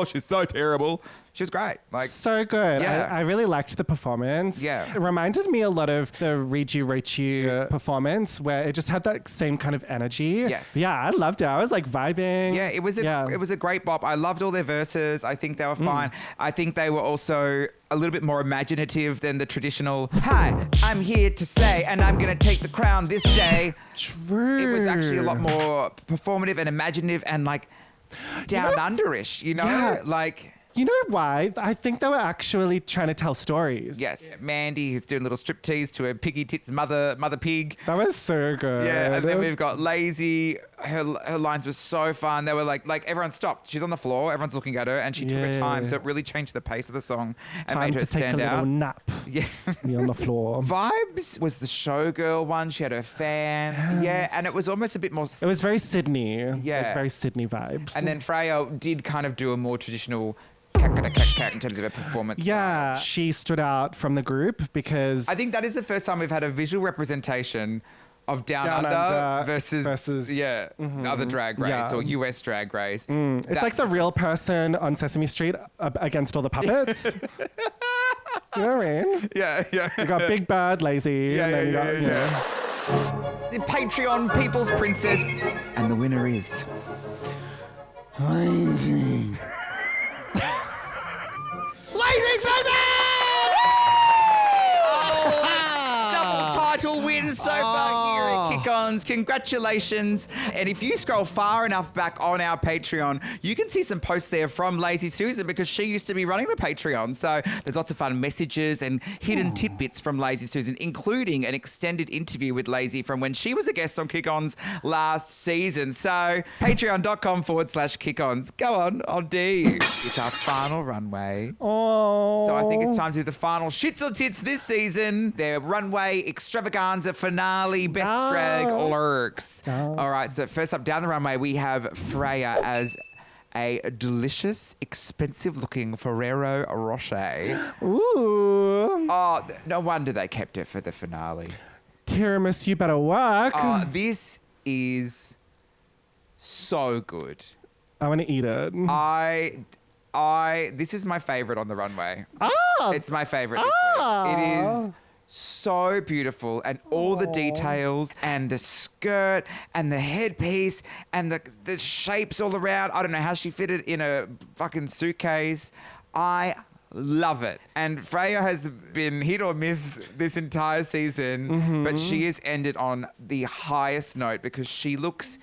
she's so terrible. She was great. Like
so good.
Yeah.
I really liked the performance.
Yeah.
It reminded me a lot of the Read You, Rate You performance where it just had that same kind of energy.
Yes.
Yeah, I loved it. I was like vibing.
Yeah, it was a great bop. I loved all their verses. I think they were fine. I think they were also a little bit more imaginative than the traditional, hi, I'm here to slay and I'm going to take the crown this day.
True.
It was actually a lot more performative and imaginative and like down underish, you know?
Yeah.
Like...
You know why? I think they were actually trying to tell stories.
Yes. Mandy, who's doing little striptease to her piggy tits mother pig.
That was so good.
Yeah, and then we've got Lazy. Her lines were so fun. They were like everyone stopped. She's on the floor. Everyone's looking at her, and she took her time. So it really changed the pace of the song and
Time
made her
to take
stand
a little
out.
nap.
Yeah,
on the floor.
Vibes was the showgirl one. She had her fan. Yeah, and it was almost a bit more.
It was very Sydney.
Yeah,
like very Sydney vibes.
And then Freya did kind of do a more traditional in terms of her performance.
Yeah, she stood out from the group because
I think that is the first time we've had a visual representation of Down Under versus other drag race or US drag race.
It's like the real person on Sesame Street against all the puppets. You know what I mean?
Yeah.
You got Big Bird, Lazy, and then you got, you know.
The Patreon People's Princess. And the winner is... Lazy. Lazy Susan! Double title win so far here at Kick Ons. Congratulations. And if you scroll far enough back on our Patreon, you can see some posts there from Lazy Susan because she used to be running the Patreon. So there's lots of fun messages and hidden tidbits from Lazy Susan, including an extended interview with Lazy from when she was a guest on Kick Ons last season. So patreon.com/Kick Ons. Go on dare you. It's our final runway.
Oh.
So I think it's time to do the final shits or tits this season. Their runway extravaganza finale best drag lurks. All right, so first up down the runway, we have Freya as a delicious, expensive-looking Ferrero Rocher.
Ooh.
Oh, no wonder they kept it for the finale.
Tiramisu better work.
This is so good.
I want to eat it.
This is my favorite on the runway.
Ah!
It's my favorite this week. It is so beautiful, and all the details and the skirt and the headpiece and the shapes all around. I don't know how she fit it in a fucking suitcase. I love it. And Freya has been hit or miss this entire season, but she has ended on the highest note because she looks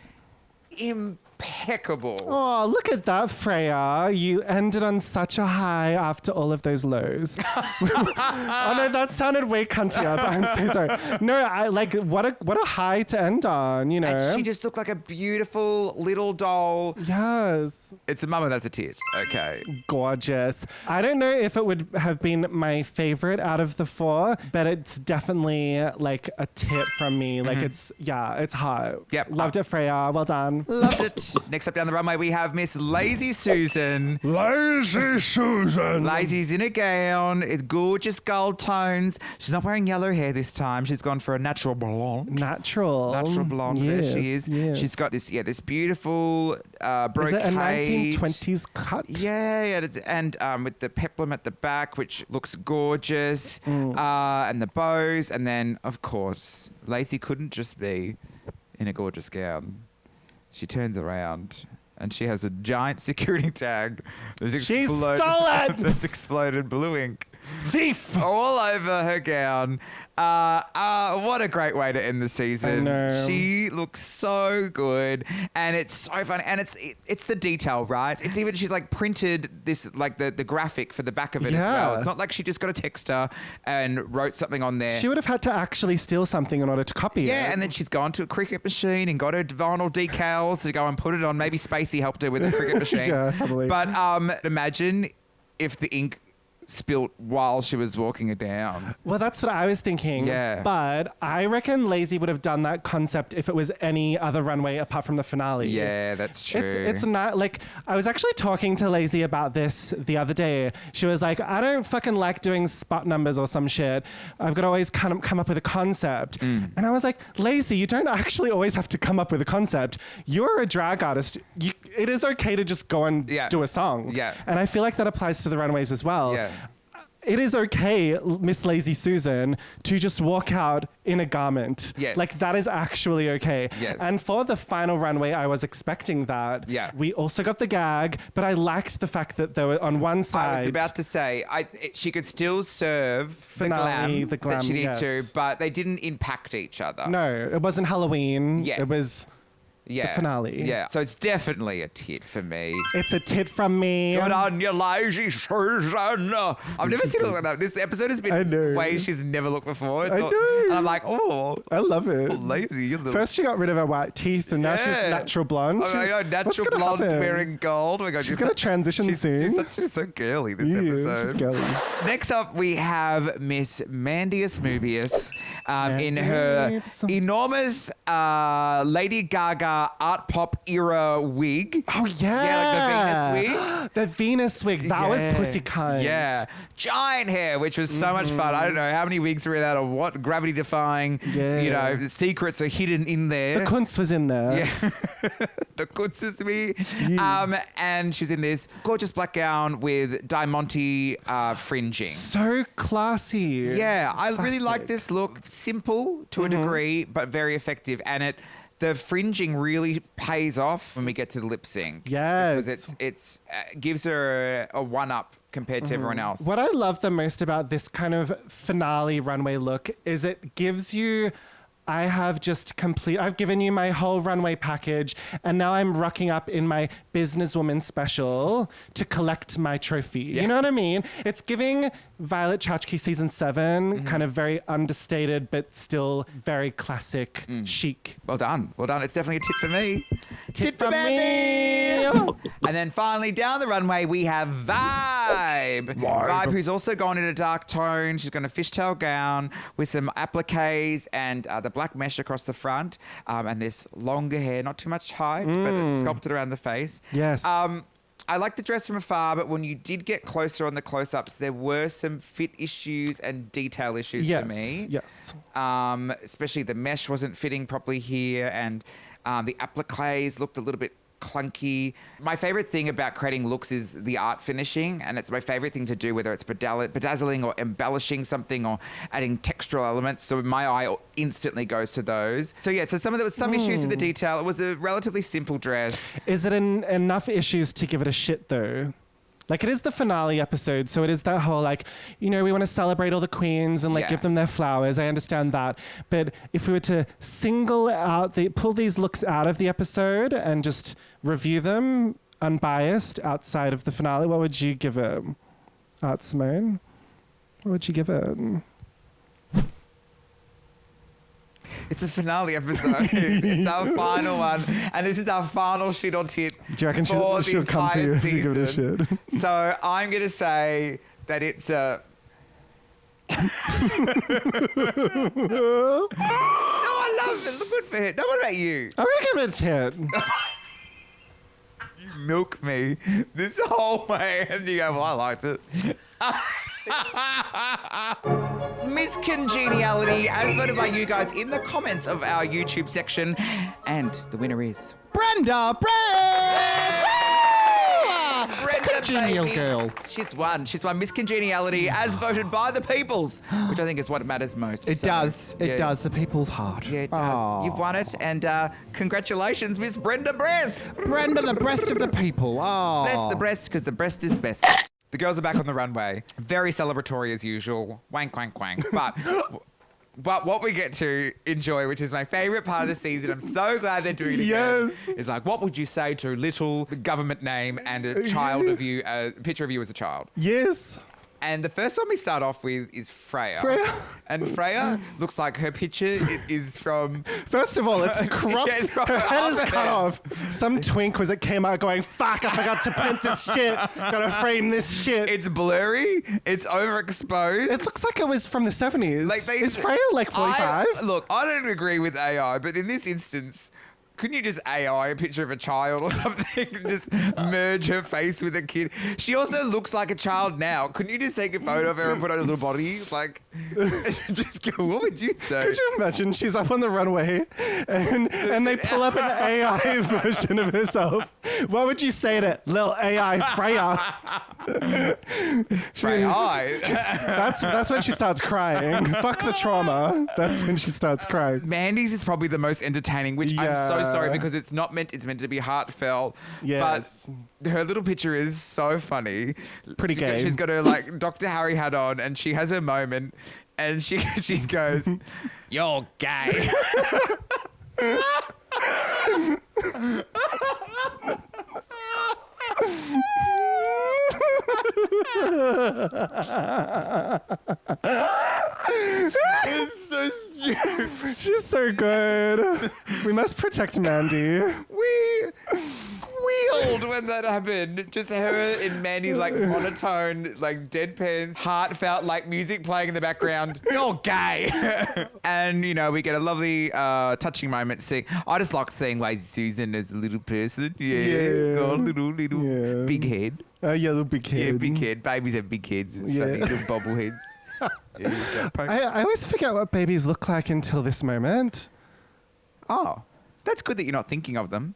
impeccable.
Oh, look at that, Freya. You ended on such a high after all of those lows. Oh no, that sounded way cuntier, but I'm so sorry. No, I like what a high to end on, you know.
And she just looked like a beautiful little doll.
Yes.
It's a mama that's a tit. Okay.
Gorgeous. I don't know if it would have been my favorite out of the four, but it's definitely like a tip from me. Like it's hot.
Yep.
Loved it, Freya. Well done.
Loved it. Next up down the runway, we have Miss Lazy Susan.
Lazy Susan.
Lazy's in a gown. It's gorgeous gold tones. She's not wearing yellow hair this time. She's gone for a natural blonde.
Natural
blonde.
Yes,
There she is.
yes.
She's got this beautiful brocade.
Is it a 1920s cut?
Yeah, and with the peplum at the back, which looks gorgeous, and the bows, and then of course, Lazy couldn't just be in a gorgeous gown. She turns around and she has a giant security tag.
She stole it!
That's exploded blue ink.
Thief!
all over her gown. What a great way to end the season.
I know.
She looks so good, and it's so fun. And it's the detail, right? It's even she's like printed this like the graphic for the back of it as well.
Yeah.
It's not like she just got a texter and wrote something on there.
She would have had to actually steal something in order to copy it.
Yeah, and then she's gone to a cricket machine and got her vinyl decals to go and put it on. Maybe Spacey helped her with the cricket machine.
Yeah, probably.
But imagine if the ink spilt while she was walking it down.
Well, that's what I was thinking.
Yeah.
But I reckon Lazy would have done that concept if it was any other runway apart from the finale.
Yeah, that's true.
It's not like I was actually talking to Lazy about this the other day. She was like, I don't fucking like doing spot numbers or some shit. I've got to always come up with a concept. And I was like, Lazy, you don't actually always have to come up with a concept. You're a drag artist. It is okay to just go and do a song.
Yeah.
And I feel like that applies to the runways as well.
Yeah.
It is okay, Miss Lazy Susan, to just walk out in a garment.
Yes.
Like, that is actually okay.
Yes.
And for the final runway, I was expecting that.
Yeah.
We also got the gag, but I liked the fact that they were on one side.
I was about to say, she could still serve
Finale,
the glam
the
that she
glam,
needed
yes.
to, but they didn't impact each other.
No, it wasn't Halloween.
Yes.
It was the finale.
Yeah, so it's definitely a tit for me.
It's a tit from me.
Good on you, Lazy Susan. I've never seen her look like that. This episode has been ways she's never looked before.
I know.
And I'm like, oh.
I love it.
Oh, Lazy, you little...
First she got rid of her white teeth and now she's natural blonde.
I know, natural blonde wearing gold. Oh my God,
she's going to transition soon.
She's so girly this episode.
She's girly.
Next up, we have Miss Mandius Mobius in her enormous Lady Gaga art pop era wig.
Oh, yeah.
Yeah, like the Venus wig.
The Venus wig. That was pussy kind.
Yeah. Giant hair, which was so much fun. I don't know how many wigs were in that or what. Gravity defying.
Yeah.
You know, the secrets are hidden in there.
The Kunz was in there.
Yeah. The Kunz is me. And she's in this gorgeous black gown with Diamante fringing.
So classy.
Yeah, I really like this look. Simple to a degree, but very effective. And the fringing really pays off when we get to the lip sync.
Yes.
Because it's gives her a one-up compared to everyone else.
What I love the most about this kind of finale runway look is it gives you... I've given you my whole runway package, and now I'm rocking up in my businesswoman special to collect my trophy. You know what I mean? It's giving Violet Chachki season 7 kind of very understated, but still very classic chic.
Well done. Well done. It's definitely a tit for me.
Tit for me.
And then finally down the runway, we have Vibe. Vibe, who's also gone in a dark tone. She's got a fishtail gown with some appliques and the black mesh across the front and this longer hair, not too much height, but it's sculpted around the face.
Yes.
I like the dress from afar, but when you did get closer on the close-ups, there were some fit issues and detail issues for me.
Yes.
Especially the mesh wasn't fitting properly here, and the appliques looked a little bit clunky. My favorite thing about creating looks is the art finishing, and it's my favorite thing to do, whether it's bedazzling or embellishing something or adding textural elements. So my eye instantly goes to those. So yeah, so there was some issues with the detail. It was a relatively simple dress.
Is it enough issues to give it a shit though? Like, it is the finale episode, so it is that whole, like, you know, we want to celebrate all the queens and, like, give them their flowers. I understand that. But if we were to pull these looks out of the episode and just review them unbiased outside of the finale, what would you give it? Simone? What would you give it?
It's a finale episode. It's our final one. And this is our final shit or tit.
Do you reckon she'll come for you if you give it a shit?
So I'm going to say that it's a... No, I love it. Look good for it. No, what about you?
I'm going to give it a 10.
You milk me this whole way. And you go, well, I liked it. Miss Congeniality, as voted by you guys in the comments of our YouTube section. And the winner is...
Brenda Congenial
baby.
girl.
She's won. Miss Congeniality as voted by the peoples, which I think is what matters most.
It does. It does. The people's heart.
Yeah, it does. You've won it. And congratulations, Miss Brenda Breast.
Brenda, the breast of the people. Oh.
Bless the breast, because the breast is best. The girls are back on the runway. Very celebratory as usual. Wank, wank, wank. But what we get to enjoy, which is my favourite part of the season, I'm so glad they're doing it again, is like, what would you say to little government name and a child of you, a picture of you as a child?
Yes.
And the first one we start off with is Freya. And Freya looks like her picture is from...
First of all, it's cropped. Her head is cut off. Some twink came out going, fuck, I forgot to print this shit. Gotta frame this shit.
It's blurry. It's overexposed.
It looks like it was from the 70s. Is Freya like 45?
Look, I don't agree with AI, but in this instance... Couldn't you just AI a picture of a child or something and just merge her face with a kid? She also looks like a child now. Couldn't you just take a photo of her and put on a little body? Like, just go, what would you say?
Could you imagine she's up on the runway and they pull up an AI version of herself? What would you say to little AI Freya?
Freya.
That's when she starts crying. Fuck the trauma. That's when she starts crying.
Mandy's is probably the most entertaining, which I'm so sorry because it's meant to be heartfelt.
Yes.
But her little picture is so funny.
Pretty gay.
She's got her like Dr. Harry hat on and she has her moment and she goes, "You're gay." It's so stupid.
She's so good. We must protect Mandy.
We squealed when that happened. Just her in Mandy's like monotone, like deadpan, heartfelt, like music playing in the background. You're gay. And, you know, we get a lovely touching moment seeing. I just like seeing Lazy Susan as a little person. Yeah. Oh, little big head.
Yeah, little big head.
Yeah, big head. Babies have big heads. It's funny. Little bobbleheads.
I always forget what babies look like until this moment.
Oh, that's good that you're not thinking of them.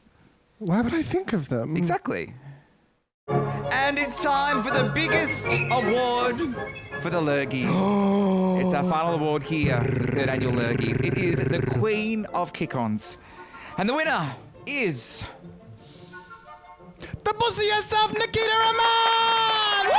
Why would I think of them?
Exactly. And it's time for the biggest award for the Lurgies. It's our final award here, third annual Lurgies. It is the Queen of Kick Ons. And the winner is...
the pussy herself, Nikita Rahman!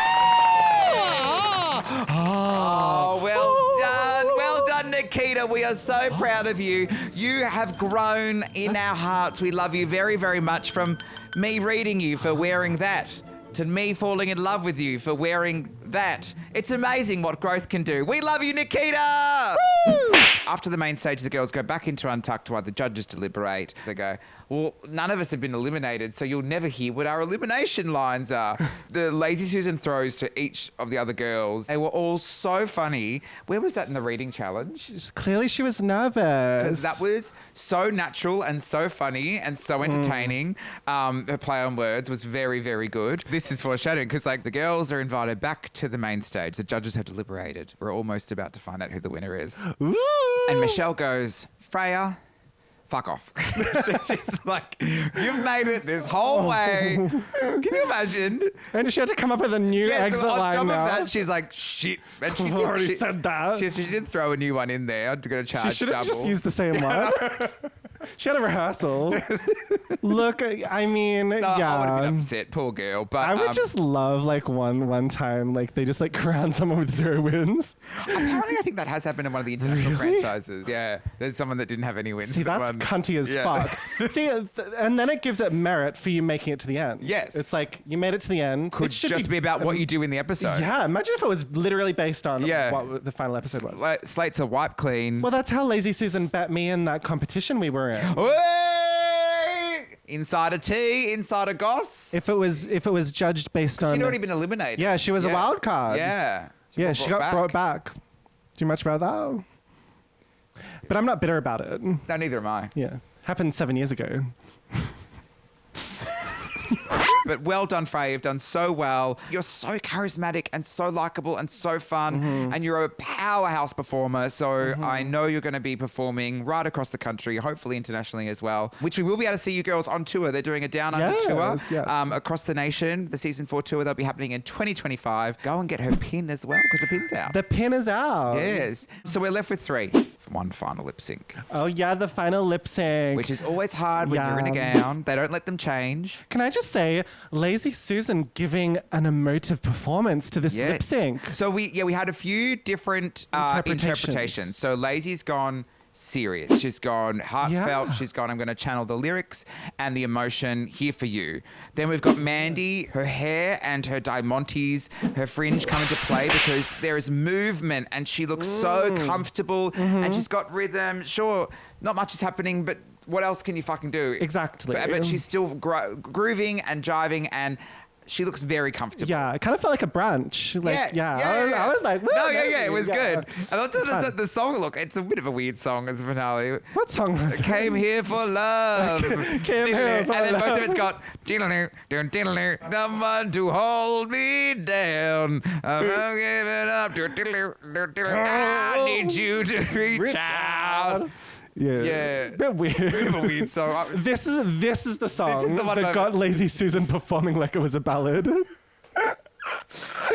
Oh, well done. Well done, Nikita. We are so proud of you. You have grown in our hearts. We love you very, very much. From me reading you for wearing that to me falling in love with you for wearing that. It's amazing what growth can do. We love you, Nikita! Woo! After the main stage, the girls go back into Untucked while the judges deliberate. They go, well, none of us have been eliminated, so you'll never hear what our elimination lines are. The Lazy Susan throws to each of the other girls. They were all so funny. Where was that in the reading challenge?
Clearly she was nervous.
Because that was so natural and so funny and so entertaining. Her play on words was very, very good. This is foreshadowing because like the girls are invited back to the main stage. The judges have deliberated. We're almost about to find out who the winner is.
Ooh.
And Michelle goes, Freya, fuck off. She's like, you've made it this whole way. Can you imagine?
And she had to come up with a new exit
on
line
top
now.
of that, she's like, shit. And
I've already said that.
She did throw a new one in there. I'm going to charge double.
She should have just used the same one. She had a rehearsal. Look, I mean,
so
yeah.
I would have been upset, poor girl. But
I would just love like one time, like they just like crown someone with 0 wins.
Apparently, I think that has happened in one of the international franchises. Yeah, there's someone that didn't have any wins.
See, that's cunty as fuck. See, and then it gives it merit for you making it to the end.
Yes.
It's like you made it to the end.
Could just be about what you do in the episode.
Yeah, imagine if it was literally based on what the final episode was.
Slates are wiped clean.
Well, that's how Lazy Susan bet me in that competition we were in.
Insider tea, insider goss.
If it was judged based on...
She'd already been eliminated.
Yeah, she was a wild card.
Yeah.
She got brought back. Do you much about that? But I'm not bitter about it.
No, neither am I.
Yeah. Happened 7 years ago.
But well done, Freya. You've done so well. You're so charismatic and so likable and so fun. And you're a powerhouse performer. So I know you're going to be performing right across the country, hopefully internationally as well, which we will be able to see you girls on tour. They're doing a Down Under tour across the nation. The season 4 tour, they'll be happening in 2025. Go and get her pin as well because the pin's out.
The pin is out.
Yes. So we're left with 3. one final lip sync.
Oh, yeah, the final lip sync.
Which is always hard when you're in a gown. They don't let them change.
Can I just say, Lazy Susan giving an emotive performance to this lip sync.
So we had a few different interpretations. So Lazy's gone serious. She's gone heartfelt. She's gone, I'm going to channel the lyrics and the emotion here for you. Then we've got Mandy, her hair and her diamantes, her fringe come into play because there is movement and she looks so comfortable and she's got rhythm. Sure, not much is happening, but what else can you fucking do?
Exactly.
But she's still grooving and jiving and she looks very comfortable.
Yeah, it kind of felt like a brunch. I was like,
no, it was good. And also the song, look, it's a bit of a weird song as a finale.
What song was it?
Came here for love.
Came here for love.
And then most of it's got someone to hold me down. I'm giving up. I need you to reach out.
Yeah. Bit weird.
Bit of a weird song.
This is the song
the one
that got Lazy Susan performing like it was a ballad.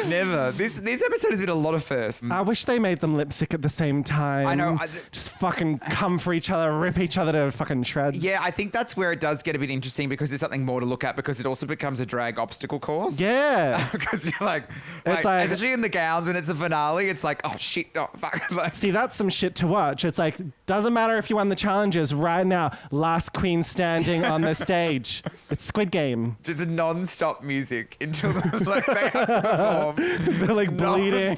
Never. This episode has been a lot of firsts.
I wish they made them lip sync at the same time.
I know.
Just fucking come for each other, rip each other to fucking shreds.
Yeah, I think that's where it does get a bit interesting because there's something more to look at because it also becomes a drag obstacle course.
Yeah.
Because you're like, especially in the gowns when it's the finale, it's like, oh shit, oh fuck.
See, that's some shit to watch. It's like, doesn't matter if you won the challenges right now. Last queen standing on the stage. It's Squid Game.
Just a non-stop music until they have to perform.
They're like bleeding.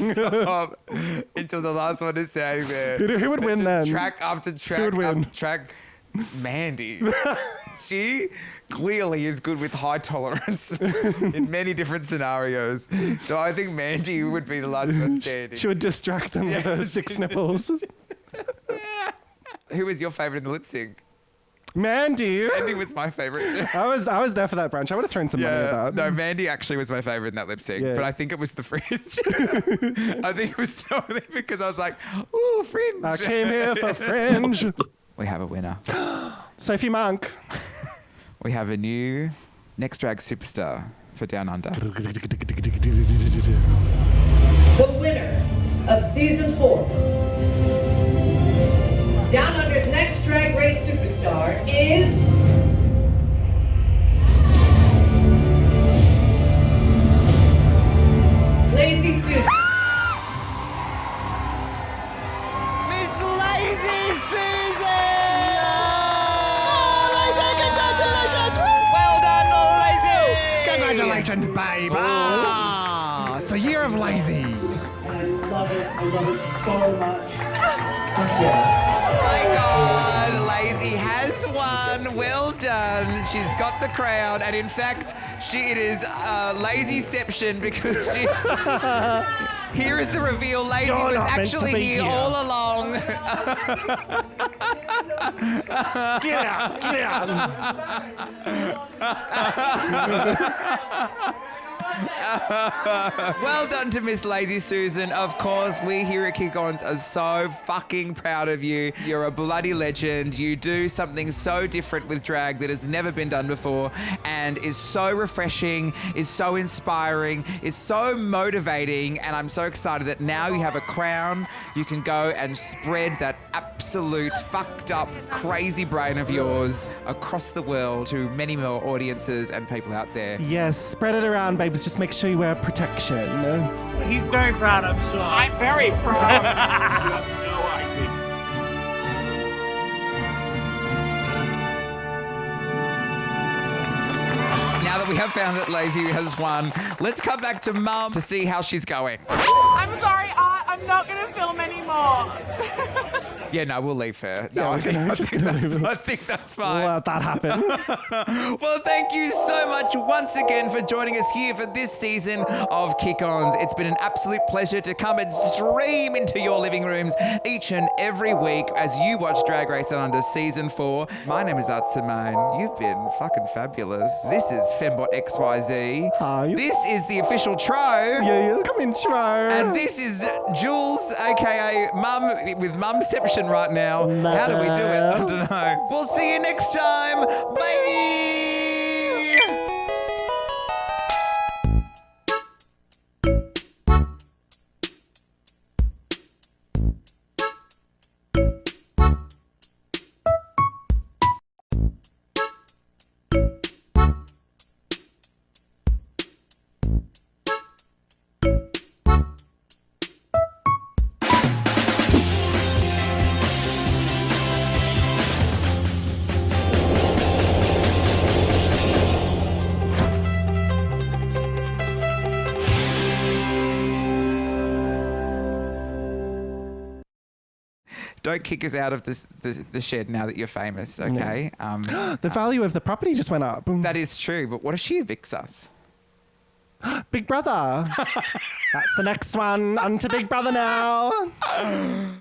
Until the last one is standing there.
Who would win then?
Track after track after track. Mandy. She clearly is good with high tolerance in many different scenarios. So I think Mandy would be the last one standing.
She would distract them with her 6 nipples.
Who was your favourite in the lip sync?
Mandy.
Mandy was my favourite too.
I was there for that brunch. I would have thrown some money at that.
No, Mandy actually was my favourite in that lip sync, but I think it was the fringe. I think it was solely because I was like, ooh, fringe.
I came here for fringe.
We have a winner.
Sophie Monk.
We have a new Next Drag superstar for Down Under.
The winner of Season 4, Down Under's Next Drag Race superstar is... Lazy Susan.
Miss Lazy Susan! Oh, Lazy, congratulations! Well done, Lazy!
Congratulations, babe! Ah, it's the year of Lazy.
I love it. I love it so much. Thank you.
Oh my God, Lazy has won. Well done. She's got the crown, and in fact, it is Lazyception because she. Here is the reveal. Lazy was actually here all along.
Get out! Get out!
Well done to Miss Lazy Susan. Of course, we here at Kick Ons are so fucking proud of you. You're a bloody legend. You do something so different with drag that has never been done before and is so refreshing, is so inspiring, is so motivating. And I'm so excited that now you have a crown. You can go and spread that absolute fucked up, crazy brain of yours across the world to many more audiences and people out there.
Yes, spread it around, babes. Just make sure you wear protection.
He's very proud, I'm sure.
I'm very proud.
Now that we have found that Lazy has won, let's come back to Mum to see how she's going.
I'm sorry, I'm not going to film anymore.
Yeah, no, we'll leave her.
Yeah, we're just gonna leave her.
I think that's fine.
Let that happen.
Well, thank you so much once again for joining us here for this season of Kick Ons. It's been an absolute pleasure to come and stream into your living rooms each and every week as you watch Drag Race Down Under Season 4. My name is Simone. You've been fucking fabulous. This is Fembot XYZ.
Hi.
This is the official Tro.
Yeah, come in, Tro.
And this is Jules, aka Mum, with Mumception right now. How do we do it? I don't know. We'll see you next time. Bye. don't kick us out of the shed now that you're famous, okay?
The value of the property just went up.
That is true, but what if she evicts us?
Big Brother. That's the next one. On to Big Brother now.